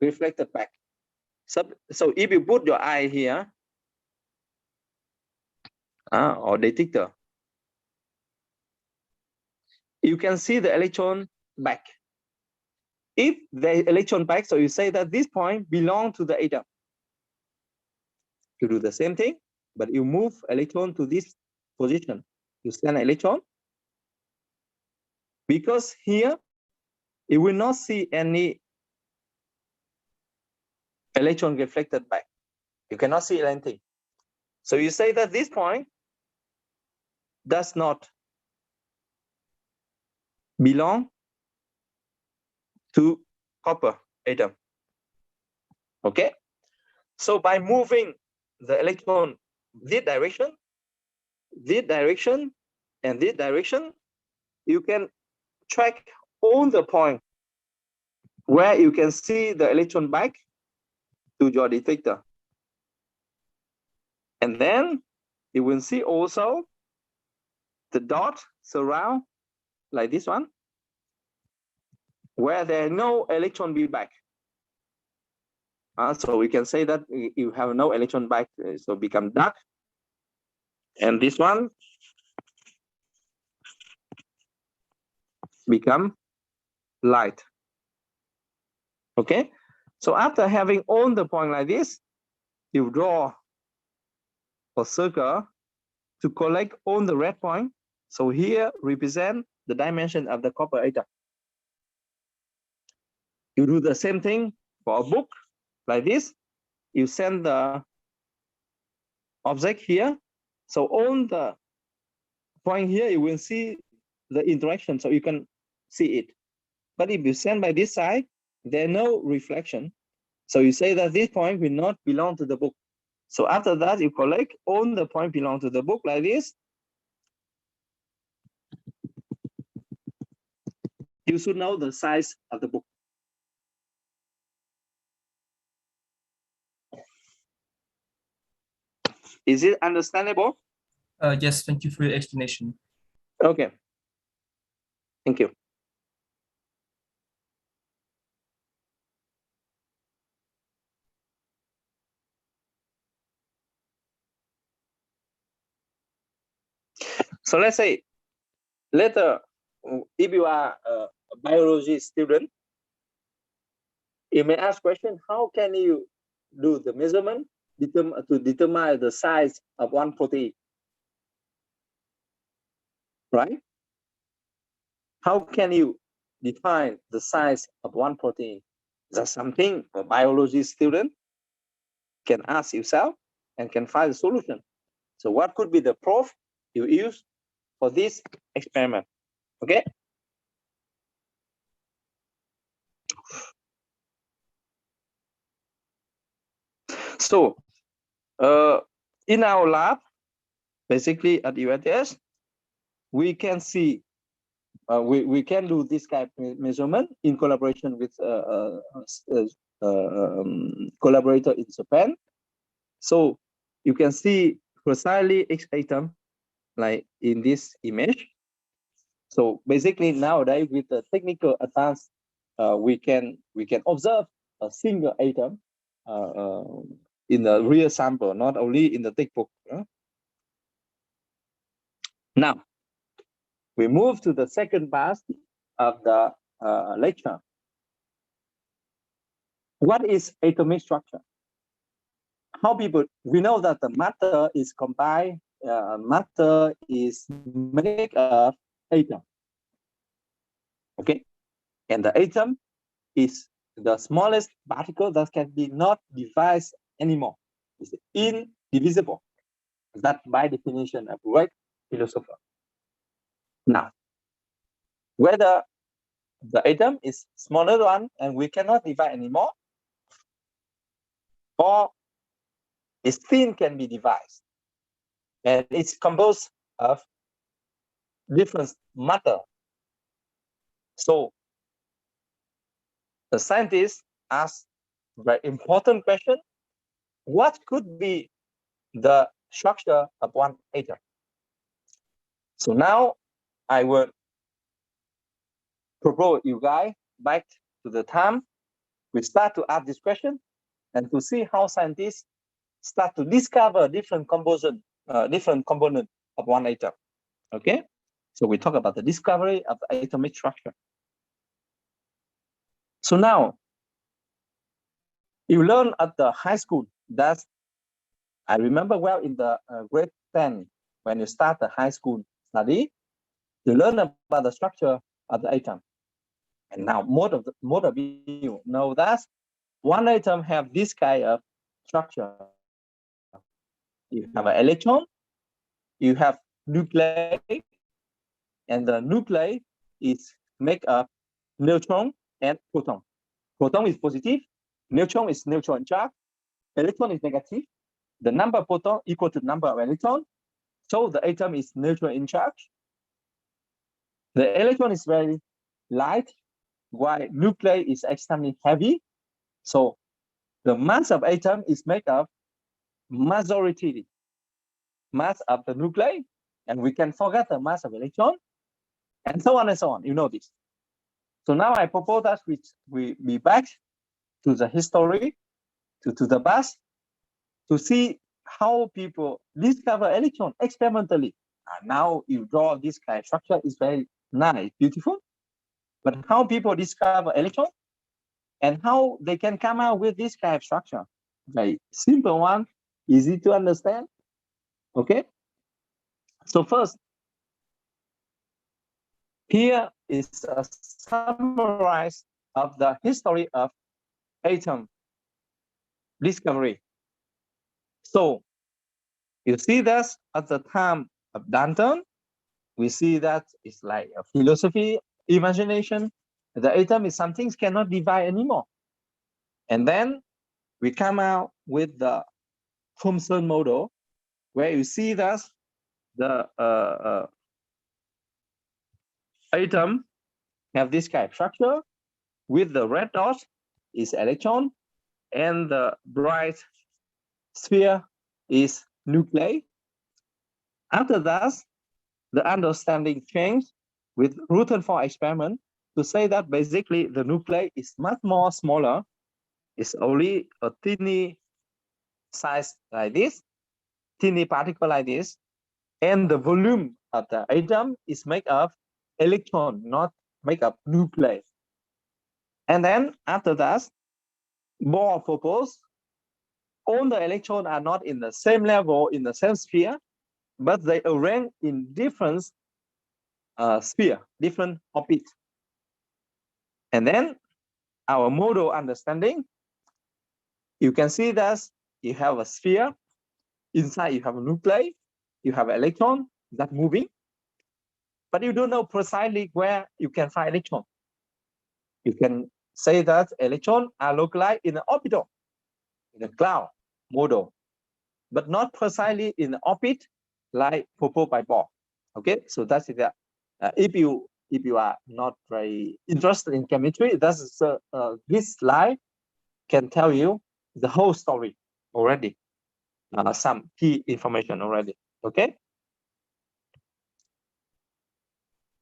reflected back. So if you put your eye here, or detector, you can see the electron back. If the electron back, so you say that this point belongs to the atom. You do the same thing, but you move electron to this position. You send an electron, because here it will not see any electron reflected back. You cannot see anything. So you say that this point does not belong to copper atom. Okay? So by moving the electron this direction, and this direction, you can track all the points where you can see the electron back to your detector. And then you will see also the dot surround like this one, where there are no electron be back. So we can say that you have no electron back, so become dark. And this one become light. Okay, so after having all the point like this, you draw a circle to collect all the red point. So here represent the dimension of the copper atom. You do the same thing for a book like this. You send the object here. So on the point here, you will see the interaction, so you can see it. But if you send by this side, there's no reflection. So you say that this point will not belong to the book. So after that, you collect all the points belong to the book like this. You should know the size of the book. Is it understandable? Yes, thank you for your explanation. Okay. Thank you. So let's say later, if you are a biology student, you may ask question, how can you do the measurement to determine the size of one protein? Right? How can you define the size of one protein? Is that something a biology student can ask yourself and can find a solution. So what could be the proof you use for this experiment? Okay. So in our lab, basically at UATS, we can see we can do this kind of measurement in collaboration with collaborator in Japan. So you can see precisely each atom like in this image. So basically nowadays with the technical advance, we can observe a single atom in the real sample, not only in the textbook. Now we move to the second part of the lecture. What is atomic structure? How people, we know that the matter is combined, matter is made of atom. Okay, and the atom is the smallest particle that can be not divided anymore. It's indivisible. That by definition of right philosopher. Now, whether the atom is smaller one and we cannot divide anymore, or its thin can be divided, and it's composed of different matter. So the scientists ask very important question: what could be the structure of one atom? So now I will propose you guys back to the time we start to ask this question and to see how scientists start to discover different composition, different component of one atom. Okay, so we talk about the discovery of the atomic structure. So now you learn at the high school that I remember well in the grade 10 when you start the high school study, you learn about the structure of the atom. And now most of you know that one atom have this kind of structure. You have an electron, you have nuclei, and the nuclei is made of neutron and proton. Proton is positive, neutron is neutron charge, electron is negative. The number of proton equal to the number of electron. So the atom is neutral in charge. The electron is very light, while nuclei is extremely heavy. So the mass of atom is made of majority mass of the nuclei, and we can forget the mass of electron, and so on and so on. You know this. So now I propose that we be back to the history, to the past, to see how people discover electron experimentally. And now you draw this kind of structure is very nice, beautiful. But how people discover electron and how they can come out with this kind of structure? Very simple one, easy to understand. Okay. So first, here is a summary of the history of atom discovery. So you see that at the time of Danton, we see that it's like a philosophy, imagination. The atom is something cannot divide anymore. And then we come out with the Thomson model, where you see that the atom have this kind of structure with the red dot is electron and the bright sphere is nuclei. After that, the understanding changed with Rutherford experiment to say that basically the nuclei is much more smaller. It's only a teeny size like this, teeny particle like this, and the volume of the atom is made of electron, not made of nuclei. And then after that, Bohr proposed all the electrons are not in the same level, in the same sphere, but they arrange in different sphere, different orbit. And then our model understanding, you can see that you have a sphere. Inside, you have a nuclei. You have an electron that's moving. But you don't know precisely where you can find electron. You can say that electrons are localized in an orbital, in a cloud model, but not precisely in the orbit like proposed by Bohr. Okay, so that's it. If you are not very interested in chemistry, that's this slide can tell you the whole story already. Some key information already. Okay.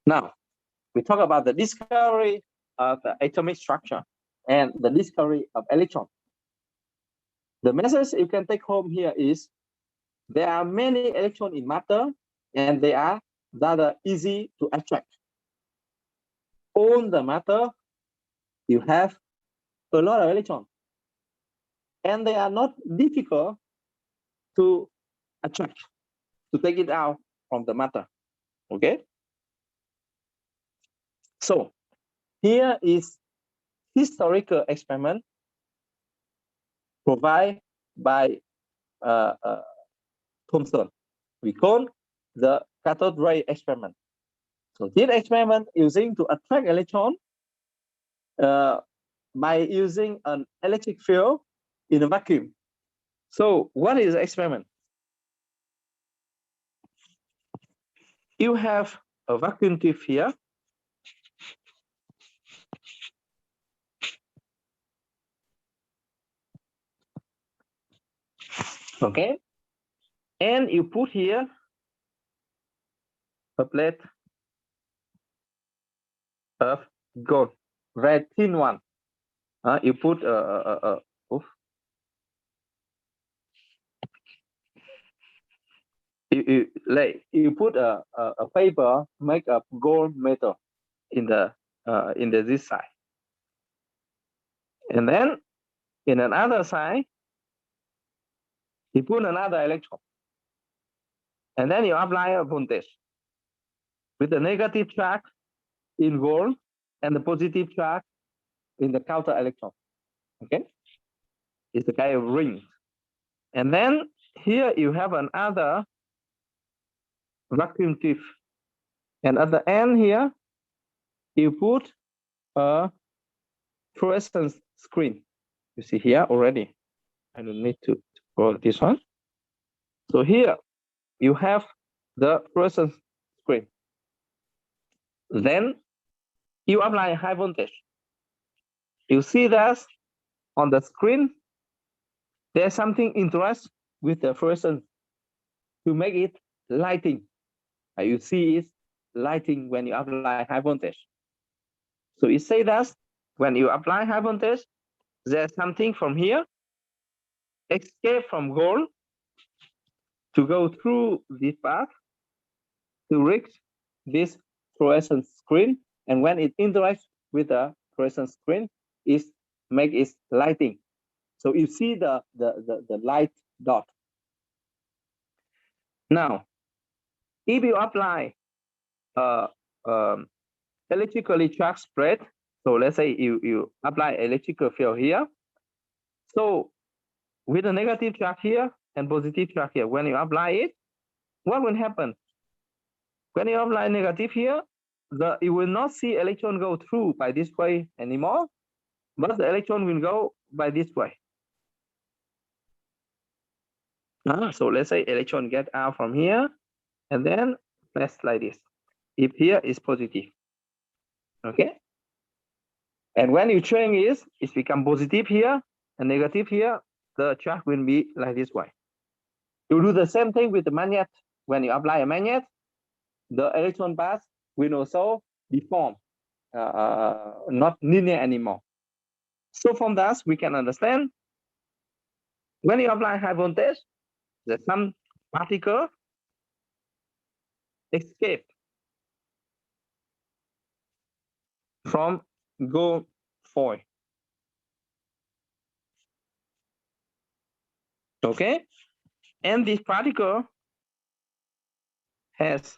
Now we talk about the discovery of the atomic structure and the discovery of electron. The message you can take home here is there are many electrons in matter, and they are rather easy to attract. On the matter, you have a lot of electrons, and they are not difficult to attract, to take it out from the matter. Okay. So here is historical experiment provided by Thomson. We call the Cathode Ray Experiment. So this experiment using to attract electron by using an electric field in a vacuum. So what is the experiment? You have a vacuum tube here. Okay. And you put here a plate of gold, very thin one. You put you put a paper make of gold metal in the this side, and then in another side you put another electron, and then you apply a voltage with the negative charge in gold and the positive charge in the counter electron. Okay, it's a kind of ring. And then here you have another vacuum tube, and at the end here you put a fluorescence screen. You see here already. I don't need to go this one. So here you have the fluorescence screen. Then you apply high voltage. You see that on the screen there's something interesting with the fluorescence to make it lighting. You see it's lighting when you apply high voltage. So you say that when you apply high voltage, there's something from here escape from gold to go through this path to reach this fluorescent screen, and when it interacts with the fluorescent screen, it makes it lighting. So you see the light dot. Now, if you apply electrically charged spread, so let's say you apply electrical field here. So with a negative charge here and positive charge here, when you apply it, what will happen? When you apply negative here, you will not see electron go through by this way anymore, but the electron will go by this way. So let's say electron get out from here, and then press like this. If here is positive, okay? And when you change it become positive here and negative here, the charge will be like this way. You do the same thing with the magnet. When you apply a magnet, the electron path will also deform, not linear anymore. So from that, we can understand when you apply high voltage, there's some particle escape from gold foil. Okay, and this particle has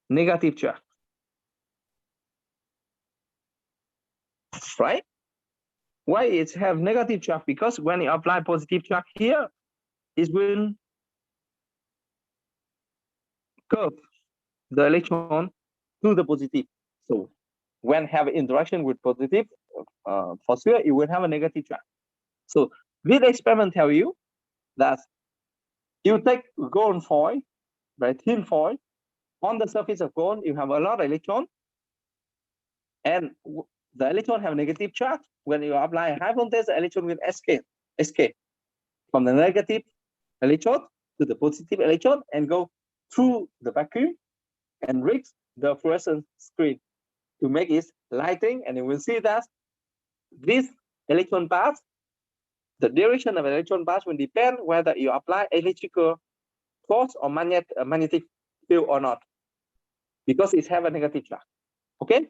negative charge, right? Why it have negative charge? Because when you apply positive charge here, it will curve the electron to the positive. So when have interaction with positive, for sure it will have a negative charge. So this experiment tell you that you take gold foil, very thin foil. On the surface of gold, you have a lot of electron, and the electron have negative charge. When you apply high voltage, the electron will escape from the negative electrode to the positive electrode and go through the vacuum and reach the fluorescent screen to make it lighting. And you will see that this electron path, the direction of electron path will depend whether you apply electrical force or magnetic field or not, because it have a negative charge. Okay.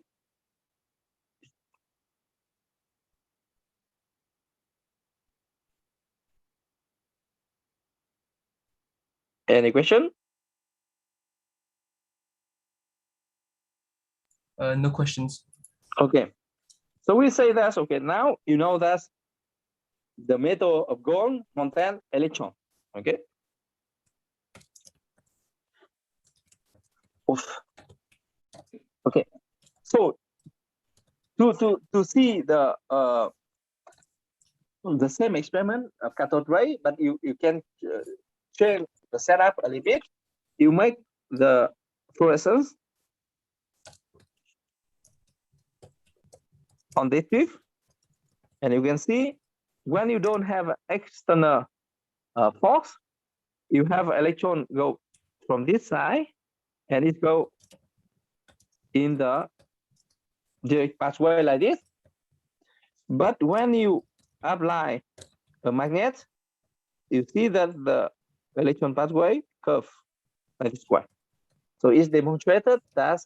Any question? No questions. Okay. So we say that, okay, now you know that the metal of gold contains electron. Okay. Oof. Okay. So to see the same experiment of cathode ray, but you can change the setup a little bit. You make the fluorescence on this tube, and you can see when you don't have external force, you have electron go from this side and it go in the direct pathway like this. But when you apply a magnet, you see that the electron pathway curve like this way. So it's demonstrated that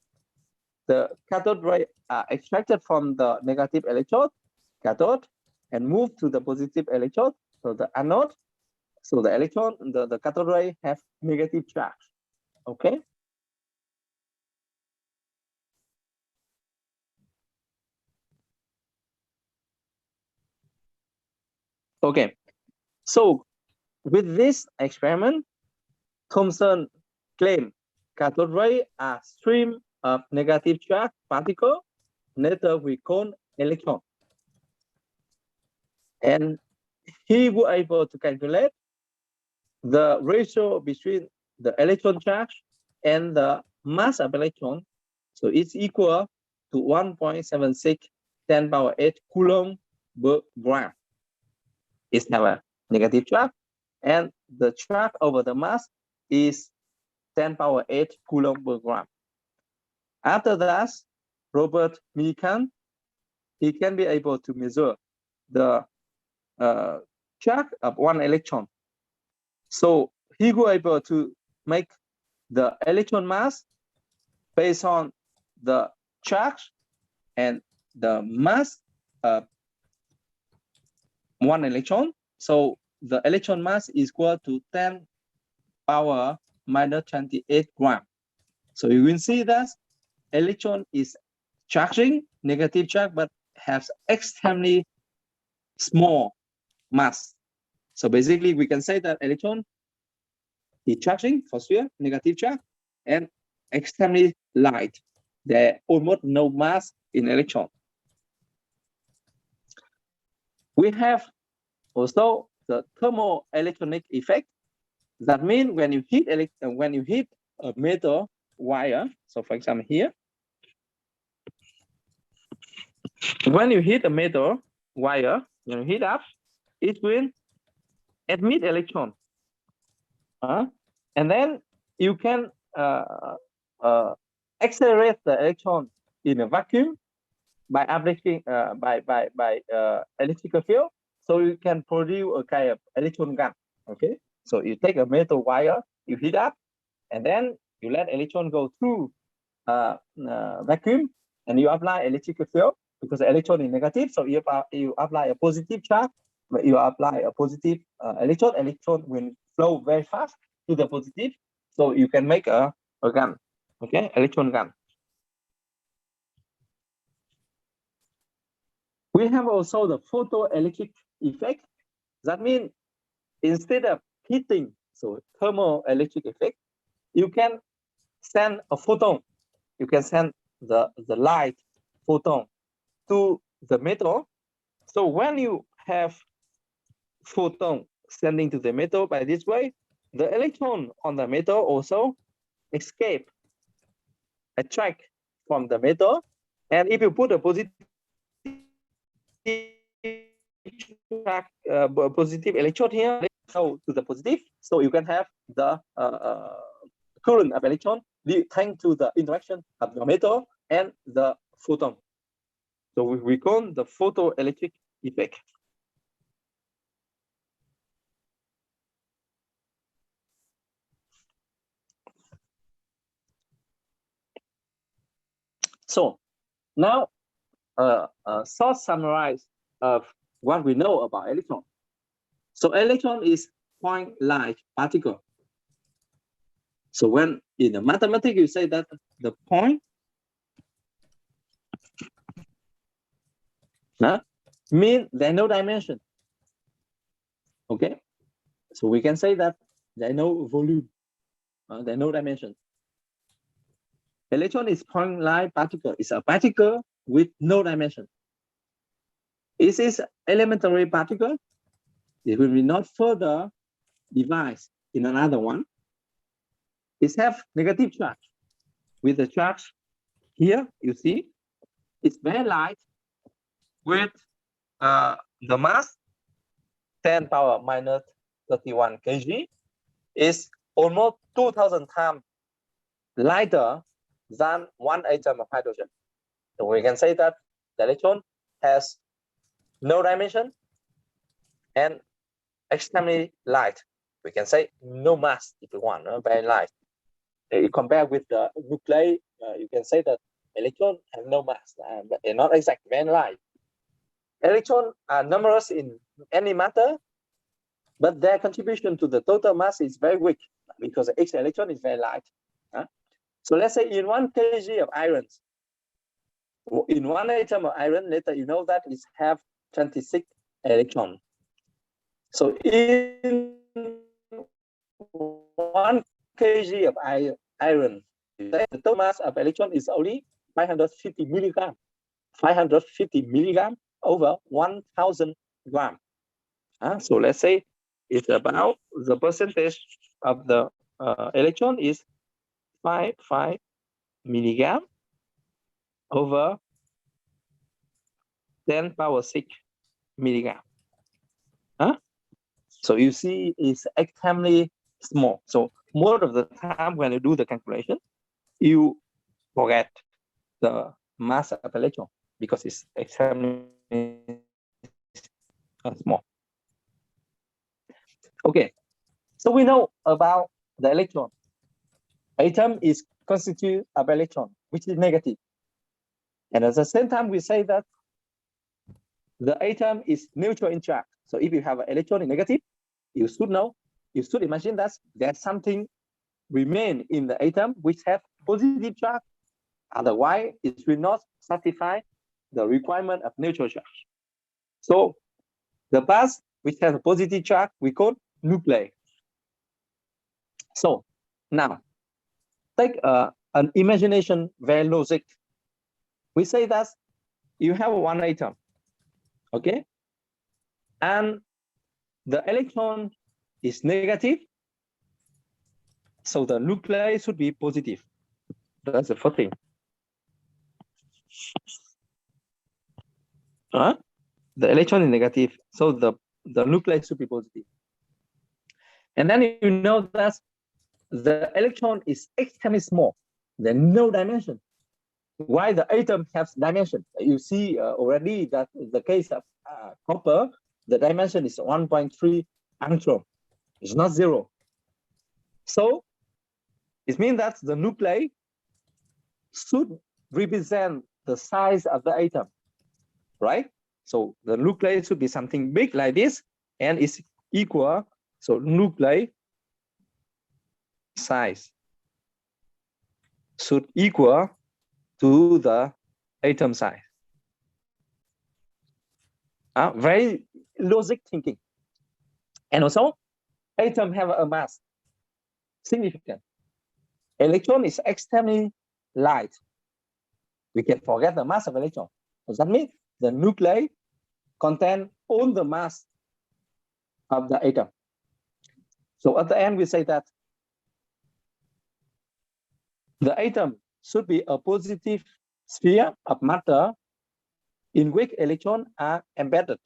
the cathode ray are extracted from the negative electrode, cathode, and move to the positive electrode, so the anode. So the electron, the cathode ray have negative charge. Okay. Okay. So with this experiment, Thomson claimed cathode ray are stream of negative charge particle, later we call electron. And he was able to calculate the ratio between the electron charge and the mass of electron. So it's equal to 1.76 10⁸ coulomb per gram. It's have a negative charge, and the charge over the mass is 10⁸ coulomb per gram. After that, Robert Millikan, he can be able to measure the charge of one electron. So he was able to make the electron mass based on the charge and the mass of one electron. So the electron mass is equal to 10⁻⁻28 gram. So you will see that electron is charging, negative charge, but has extremely small mass. So basically we can say that electron is charging for sure, negative charge, and extremely light. There almost no mass in electron. We have also the thermoelectronic effect. That means when you hit a metal wire, so for example here, when you hit a metal wire, when you heat up, it will emit electron. And then you can accelerate the electron in a vacuum by applying electrical field. So you can produce a kind of electron gun. Okay, so you take a metal wire, you heat up, and then you let electron go through vacuum, and you apply electrical field because the electron is negative. So you apply a positive charge, you apply a positive electron will flow very fast to the positive. So you can make a gun, okay, electron gun. We have also the photoelectric effect. That means instead of heating, so thermoelectric effect, you can send a photon. You can send the light photon to the metal. So when you have photon sending to the metal by this way, the electron on the metal also escape, attract from the metal. And if you put a positive positive electrode here, go to the positive, so you can have the current of electron thanks to the interaction of the metal and the photon. So we call the photoelectric effect. So now short summarize of what we know about electron. So electron is point-like particle. So when in the mathematics you say that the point mean there's no dimension. Okay, so we can say that there's no volume, there's no dimension. Electron is point-like particle. It's a particle with no dimension. It is elementary particle. It will be not further divided in another one. It has negative charge. With the charge here, you see, it's very light with the mass 10 power minus 31 kg is almost 2,000 times lighter than one atom of hydrogen. So we can say that the electron has no dimension and extremely light. We can say no mass if you want, very light. You compare with the nuclei, you can say that electrons have no mass, but they're not exactly very light. Electrons are numerous in any matter, but their contribution to the total mass is very weak because the X electron is very light. So let's say in 1 kg of iron, in one atom of iron, later you know that it have 26 electrons. So in 1 kg of iron, the total mass of electron is only 550 milligram. 550 milligram over 1,000 gram. So let's say it's about the percentage of the electron is 5 milligram over 10 power 6 milligram. So you see it's extremely small. So most of the time when you do the calculation, you forget the mass of electron because it's extremely small. Okay, so we know about the electron. Atom is constituted of electron, which is negative. And at the same time, we say that the atom is neutral in charge. So if you have an electron in negative, you should know, you should imagine that there's something remain in the atom which have positive charge. Otherwise, it will not satisfy the requirement of neutral charge. So the parts which have a positive charge, we call nuclei. So now, take an imagination very logic. We say that you have one atom, okay? And the electron is negative, so the nuclei should be positive. That's the first thing. The electron is negative, so the nuclei should be positive. And then you know that the electron is extremely small. There's no dimension. Why the atom has dimension? You see already that in the case of copper, the dimension is 1.3 angstrom. It's not 0. So it means that the nuclei should represent the size of the atom, right? So the nuclei should be something big like this, and it's equal. So nuclei size should equal to the atom size. Very logic thinking. And also, atom have a mass significant. Electron is extremely light. We can forget the mass of electron. Does that mean the nuclei contain all the mass of the atom? So at the end, we say that the atom should be a positive sphere of matter in which electrons are embedded.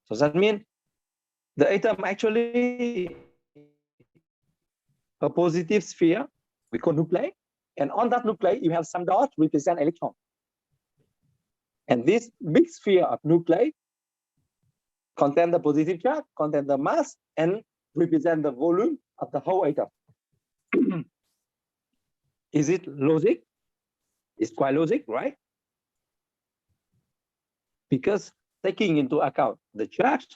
So that means the atom actually a positive sphere, we call nuclei, and on that nuclei you have some dots represent electron. And this big sphere of nuclei contain the positive charge, contain the mass, and represent the volume of the whole atom. Is it logic? It's quite logic, right? Because taking into account the charge,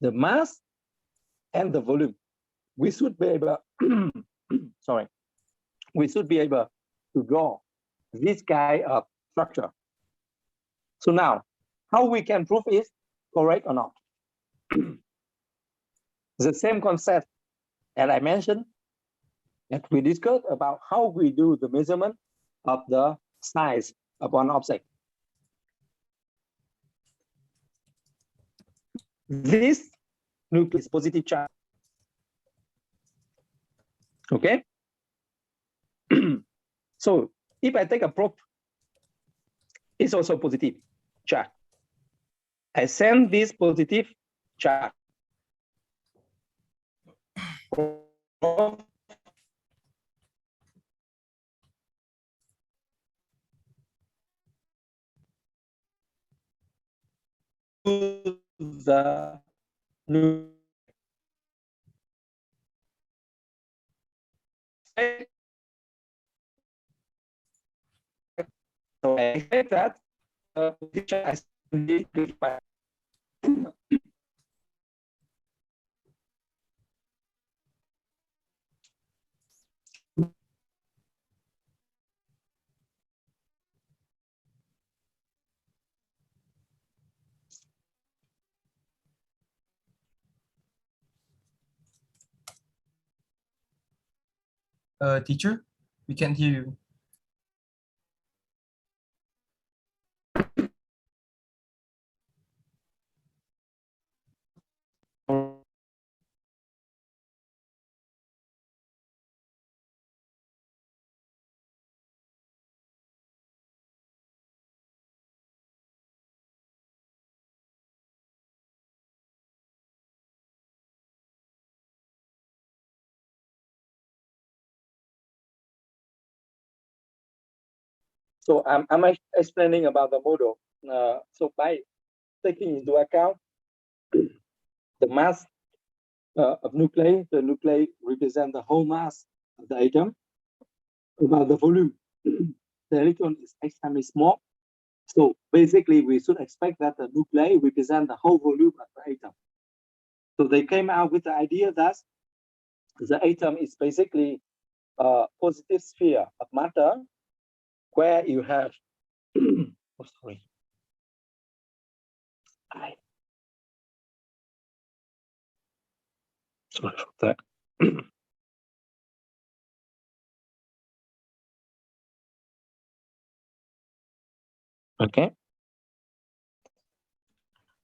the mass, and the volume, we should be able, sorry, we should be able to draw this kind of structure. So now, how we can prove it correct or not? The same concept that I mentioned, that we discussed about how we do the measurement of the size of one object. This nucleus positive charge. Okay. So if I take a probe, it's also positive charge. I send this positive charge to the nucleus. So I expect that picture is indeed by Teacher, we can't hear you. So I'm explaining about the model. So by taking into account the mass of nuclei, the nuclei represent the whole mass of the atom. About the volume, the electron is extremely small. So basically, we should expect that the nuclei represent the whole volume of the atom. So they came out with the idea that the atom is basically a positive sphere of matter where you have, oh, sorry. Sorry for that. Okay.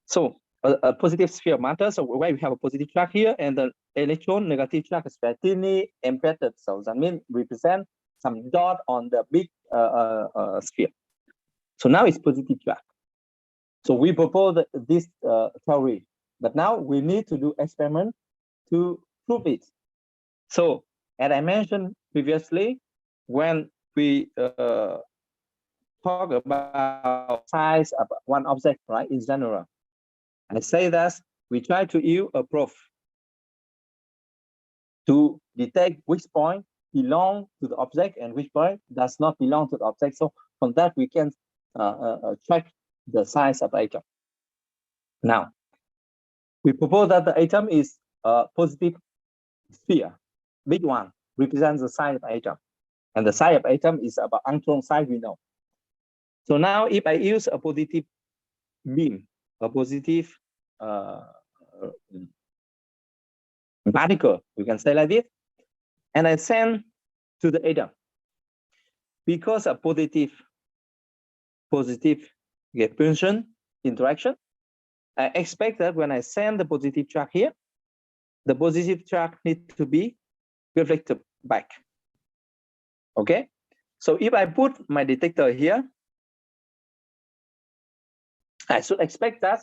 So a positive sphere of matter, so where we have a positive charge here, and the electron negative charge is very thinly embedded. So that means represent some dot on the big sphere. So now it's positive charge. So we propose this theory, but now we need to do experiment to prove it. So as I mentioned previously, when we talk about size of one object, right, in general, I say that we try to use a probe to detect which point belong to the object and which point does not belong to the object. So from that, we can track the size of the atom. Now, we propose that the atom is a positive sphere, big one, represents the size of the atom. And the size of the atom is about Armstrong size, we know. So now if I use a positive beam, a positive particle, we can say like this, and I send to the atom. Because of positive repulsion interaction, I expect that when I send the positive charge here, the positive charge needs to be reflected back. Okay, so if I put my detector here, I should expect that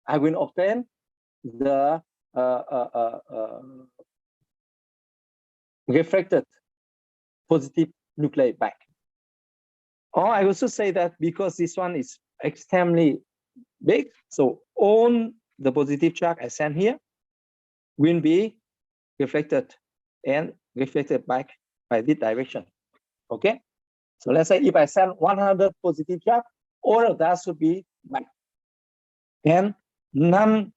I will obtain the reflected positive nuclei back. Or I also say that because this one is extremely big, so all the positive charge I send here will be reflected and reflected back by this direction. Okay, so let's say if I send 100 positive charge, all of that should be back, and none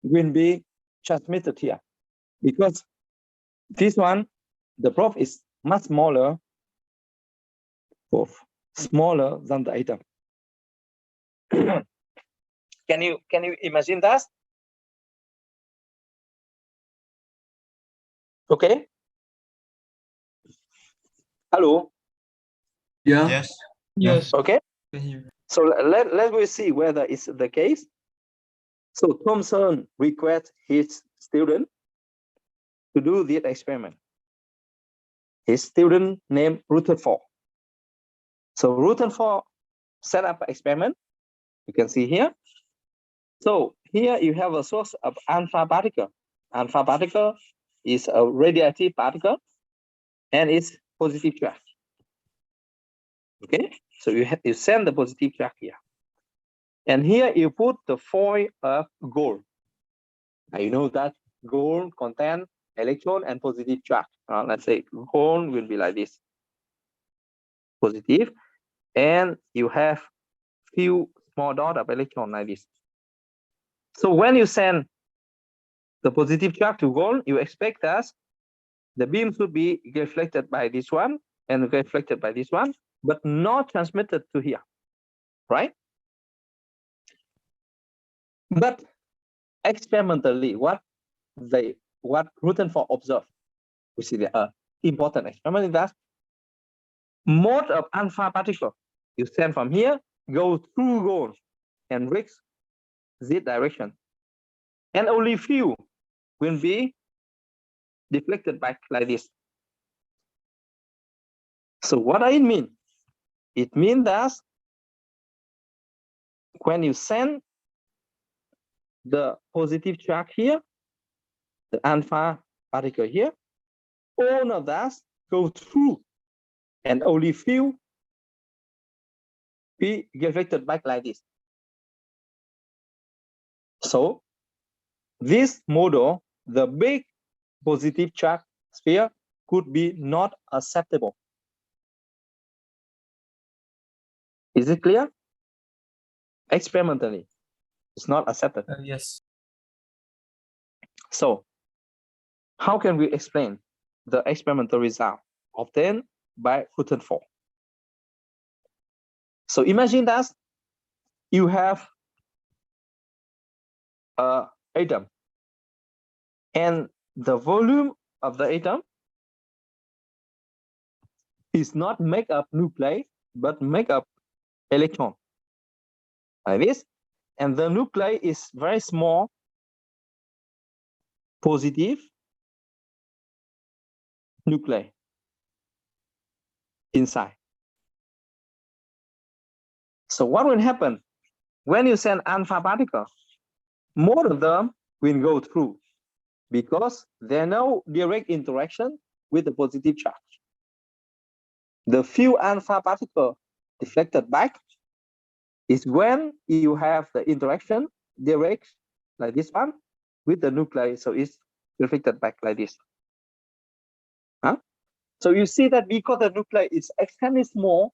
will be transmitted here because this one, the probe is much smaller, smaller than the atom. Can you imagine that? Okay. Hello. Yeah. Yes. Yes. Okay. Can hear. So let me see whether it's the case. So Thomson requests his student to do this experiment. His student named Rutherford. So Rutherford set up an experiment. You can see here. So here you have a source of alpha particle. Alpha particle is a radioactive particle, and it's positive charge. Okay, so you send the positive charge here, and here you put the foil of gold. Now you know that gold contains electron and positive charge. Let's say gold will be like this, positive, and you have few small dot of electron like this. So when you send the positive charge to gold, you expect that the beam should be reflected by this one and reflected by this one, but not transmitted to here, right? But experimentally, what Rutherford observed, which is the important experiment, is that most of alpha particle you send from here go through gold and reach this direction, and only few will be deflected back like this. So what does it mean? It means that when you send the positive charge here, the alpha particle here, all of that go through, and only few be reflected back like this. So this model, the big positive charge sphere, could be not acceptable. Is it clear? Experimentally, it's not accepted. Yes. So how can we explain the experimental result obtained by Rutherford? So imagine that you have an atom, and the volume of the atom is not make up nuclei, but make up electron, like this. And the nuclei is very small, positive nuclei inside. So what will happen when you send alpha particles? More of them will go through because there are no direct interaction with the positive charge. The few alpha particles deflected back is when you have the interaction direct, like this one, with the nuclei, so it's reflected back like this. So you see that because the nuclei is extremely small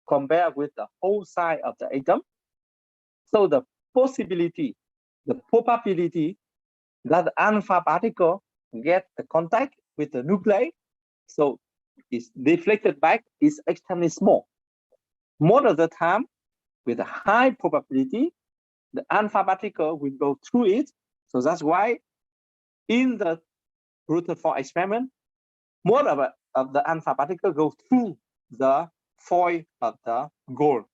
compared with the whole size of the atom, so the possibility, the probability that the alpha particle get the contact with the nuclei, so it's deflected back, is extremely small. Most of the time, with a high probability, the alpha particle will go through it. So that's why in the Rutherford experiment, most of the alpha particle go through the foil of the gold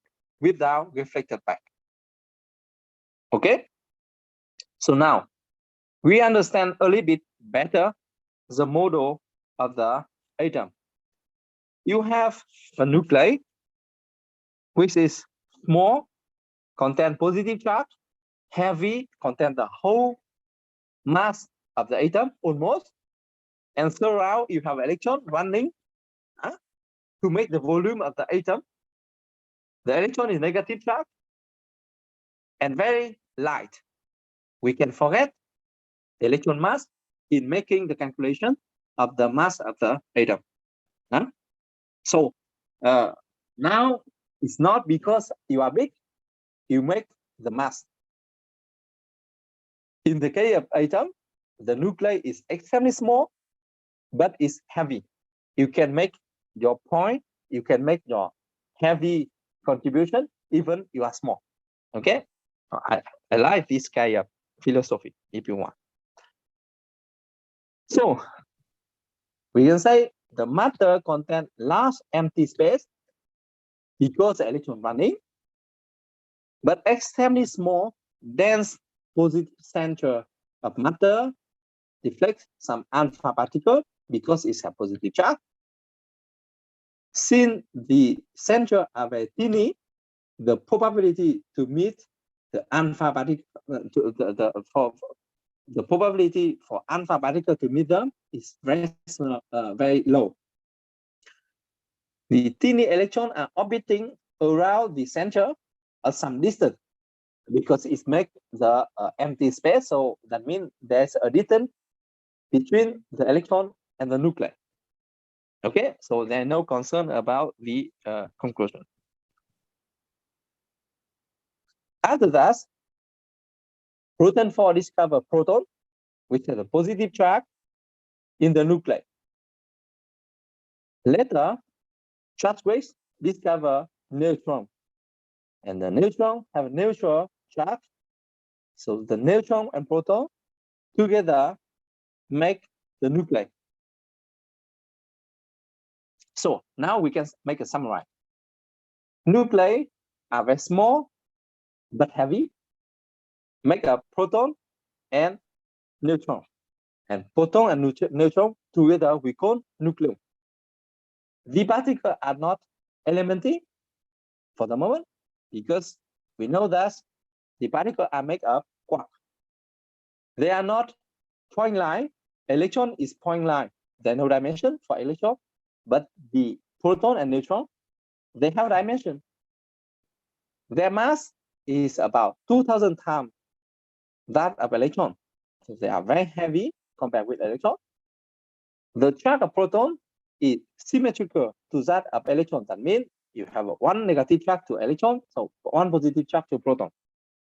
without reflected back. Okay, so now we understand a little bit better the model of the atom. You have a nuclei, which is small, contain positive charge, heavy, contain the whole mass of the atom almost, and so around you have electron running to make the volume of the atom. The electron is negative charge and very light. We can forget the electron mass in making the calculation of the mass of the atom. So now it's not because you are big, you make the mass. In the case of atom, the nuclei is extremely small, but it's heavy. You can make your point, you can make your heavy contribution, even you are small. Okay, I like this kind of philosophy if you want. So we can say the matter contains large empty space because the electron running, but extremely small, dense positive center of matter deflects some alpha particle because it's a positive charge. Since the center are very tiny, the probability to meet the alpha particle the probability for alpha particle to meet them is very low. The tiny electrons are orbiting around the center at some distance because it makes the empty space. So that means there's a distance between the electron and the nuclei. Okay, so there's no concern about the conclusion. After that, Rutherford discovered proton, which has a positive charge in the nuclei. Later, Cathode discovered neutron, and the neutron have a neutral charge. So the neutron and proton together make the nuclei. So now we can make a summary. Nuclei are very small but heavy, make a proton and neutron. And proton and neutron together we call nucleus. The particles are not elementary for the moment because we know that the particles are made of quark. They are not point line. Electron is point line. There are no dimension for electron, but the proton and neutron, they have dimension. Their mass is about 2,000 times that of electron. So they are very heavy compared with electron. The charge of proton is symmetrical to that of electron. That means you have one negative charge to electron, so one positive charge to proton.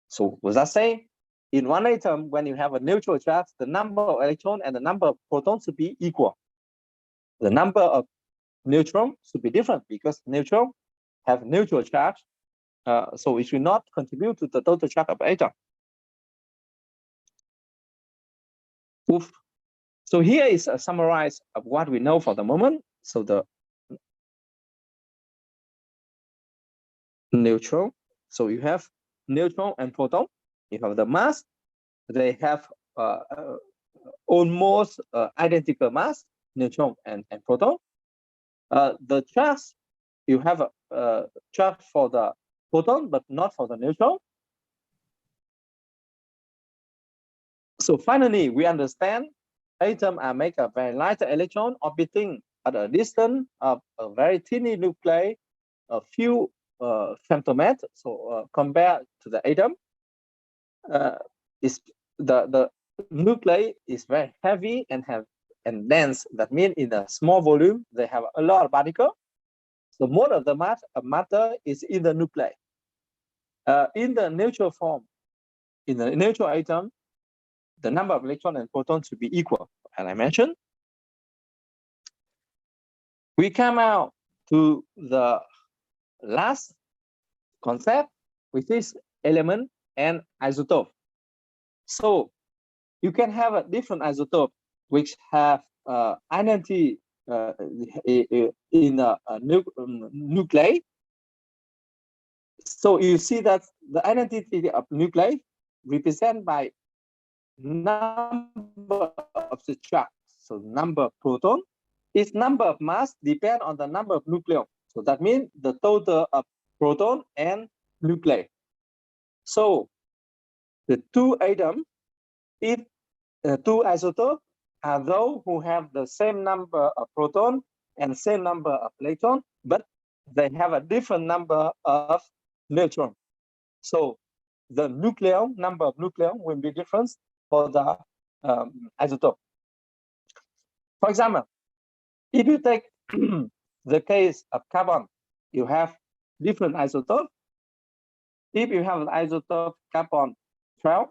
So what that say? In one atom, when you have a neutral charge, the number of electrons and the number of protons should be equal. The number of neutrons should be different because neutrons have neutral charge, so it should not contribute to the total charge of atom. Oof. So here is a summary of what we know for the moment. So the neutron. So you have neutron and proton. You have the mass. They have almost identical mass, neutron and proton. The charge, you have a charge for the proton, but not for the neutron. So finally, we understand atoms are made of very light electron orbiting at a distance of a very tiny nuclei, a few femtometers. So compared to the atom, the nuclei is very heavy and dense. That means in a small volume they have a lot of particles. So most of the matter is in the nuclei. In the neutral form, in the neutral atom, the number of electrons and protons should be equal, as I mentioned. We come out to the last concept, which is element and isotope. So you can have a different isotope which have identity in a nuclei. So you see that the identity of nuclei represented by number of the charge. So number of proton. Its number of mass depend on the number of nucleon. So that means the total of proton and nuclei. So the two atoms, if two isotopes, are those who have the same number of proton and same number of electron, but they have a different number of neutron. So the nucleon, number of nucleon will be different for the isotope. For example, if you take the case of carbon, you have different isotopes. If you have an isotope carbon 12,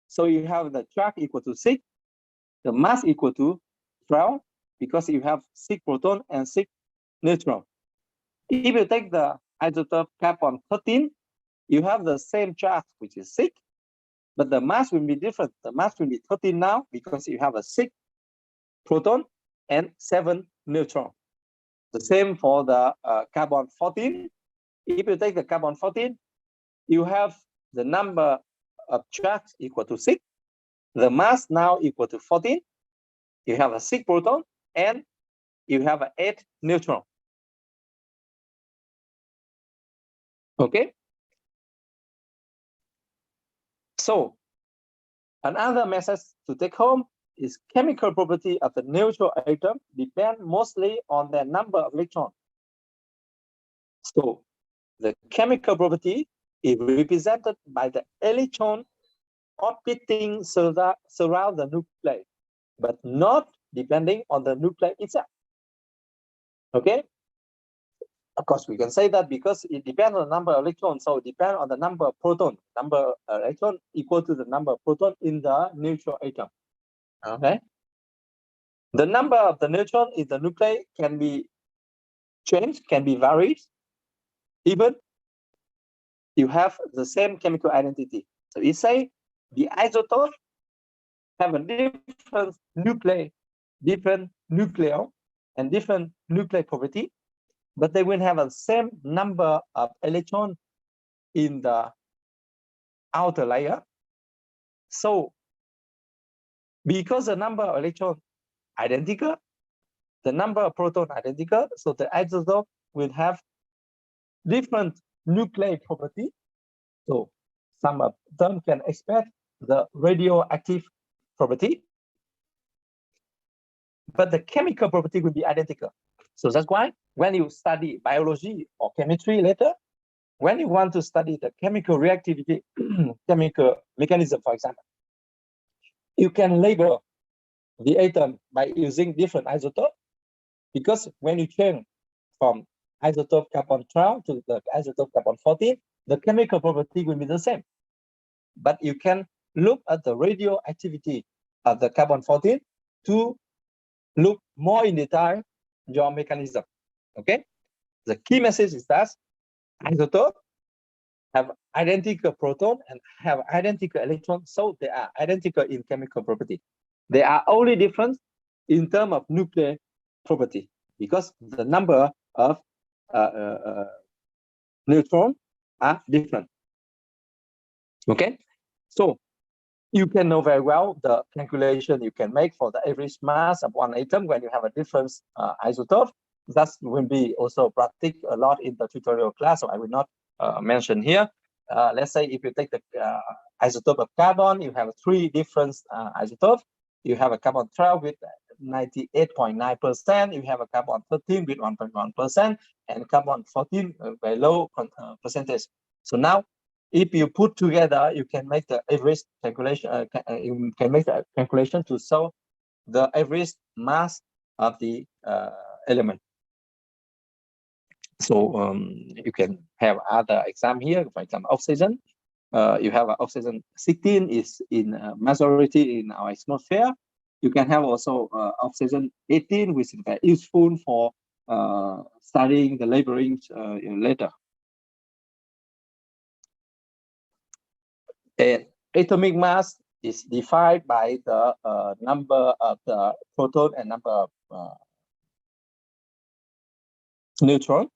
so you have the charge equal to 6, the mass equal to 12, because you have 6 proton and 6 neutron. If you take the isotope carbon 13, you have the same charge, which is 6, but the mass will be different. The mass will be 13 now because you have a 6 proton and 7 neutron. The same for the carbon 14. If you take the carbon 14, you have the number of charge equal to 6. The mass now equal to 14. You have a 6 proton and you have an 8 neutron. Okay. So another message to take home is chemical property of the neutral atom depend mostly on their number of electrons. So the chemical property is represented by the electron orbiting surround the nuclei, but not depending on the nuclei itself. Okay. Of course, we can say that because it depends on the number of electrons, so it depends on the number of proton. Number of electron equal to the number of proton in the neutral atom. Okay. The number of the neutron in the nuclei can be changed, can be varied, even you have the same chemical identity. So you say the isotope have a different nuclei, different nucleon, and different nuclear property, but they will have the same number of electrons in the outer layer. So because the number of electrons identical, the number of proton identical, so the isotope will have different nuclear property. So some of them can expect the radioactive property, but the chemical property will be identical. So that's why when you study biology or chemistry later, when you want to study the chemical reactivity, chemical mechanism, for example, you can label the atom by using different isotope, because when you change from isotope carbon 12 to the isotope carbon 14, the chemical property will be the same. But you can look at the radioactivity of the carbon 14 to look more in detail your mechanism. Okay. The key message is that isotopes have identical proton and have identical electron, so they are identical in chemical property. They are only different in terms of nuclear property, because the number of neutrons are different. Okay, so you can know very well the calculation you can make for the average mass of one atom when you have a different isotope. That will be also practiced a lot in the tutorial class, so I will not mention here. Let's say if you take the isotope of carbon, you have 3 different isotopes. You have a carbon 12 with 98.9%, you have a carbon 13 with 1.1%, and carbon 14 very low percentage. So now, if you put together, you can make the average calculation. You can make the calculation to show the average mass of the element. So you can have other exam here. For example, oxygen. You have oxygen 16 is in majority in our atmosphere. You can have also oxygen 18, which is very useful for studying the labeling later. And atomic mass is defined by the number of the proton and number of neutron,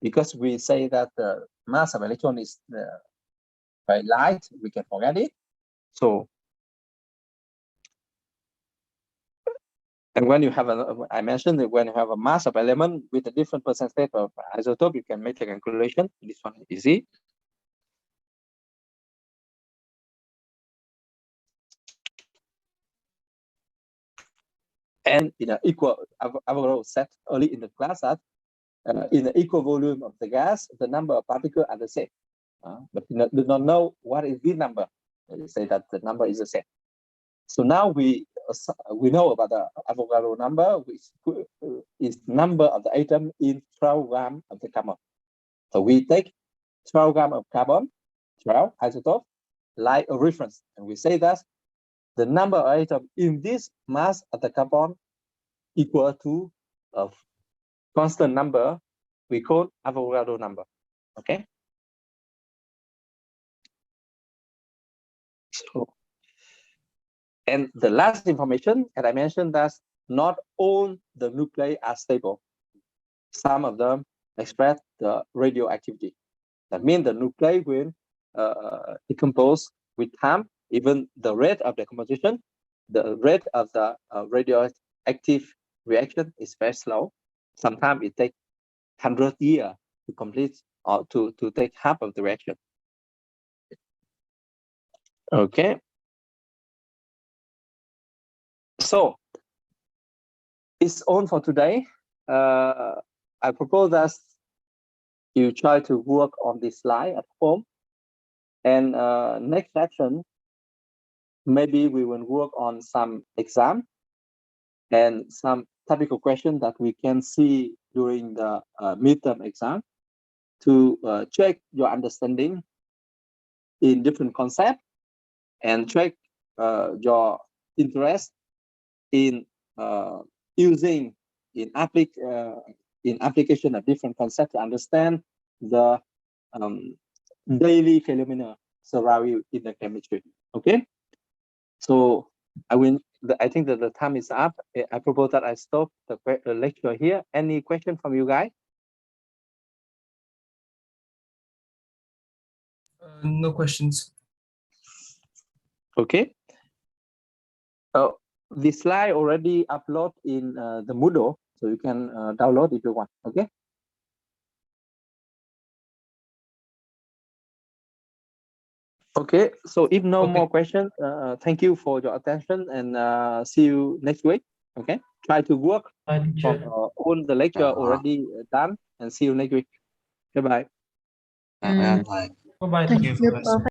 because we say that the mass of electron is very light, we can forget it. So, and when you have I mentioned that when you have a mass of element with a different percentage of isotope, you can make the calculation. This one is easy. And in an equal, Avogadro said early in the class that in the equal volume of the gas, the number of particles are the same. But you do not know what is the number. They say that the number is the same. So now we know about the Avogadro number, which is number of the atom in 12 grams of the carbon. So we take 12 grams of carbon, 12 isotope, like a reference, and we say that the number of atoms in this mass of the carbon equal to a constant number we call Avogadro number. Okay. So, and the last information, as I mentioned, that not all the nuclei are stable. Some of them express the radioactivity. That means the nuclei will decompose with time. Even the rate of decomposition, the rate of the radioactive reaction is very slow. Sometimes it takes 100 years to complete or to take half of the reaction. Okay. So it's all for today. I propose that you try to work on this slide at home. And next section, maybe we will work on some exam and some typical questions that we can see during the midterm exam to check your understanding in different concepts and check your interest in using in application of different concepts to understand the daily phenomena surrounding in the chemistry. Okay, so I think that the time is up. I propose that I stop the lecture here. Any question from you guys? No questions. Okay. This slide already upload in the Moodle, so you can download if you want. Okay. Okay. So if no more questions, thank you for your attention and see you next week. Okay. Try to work on all the lecture already done and see you next week. Goodbye. Thank you, Prof.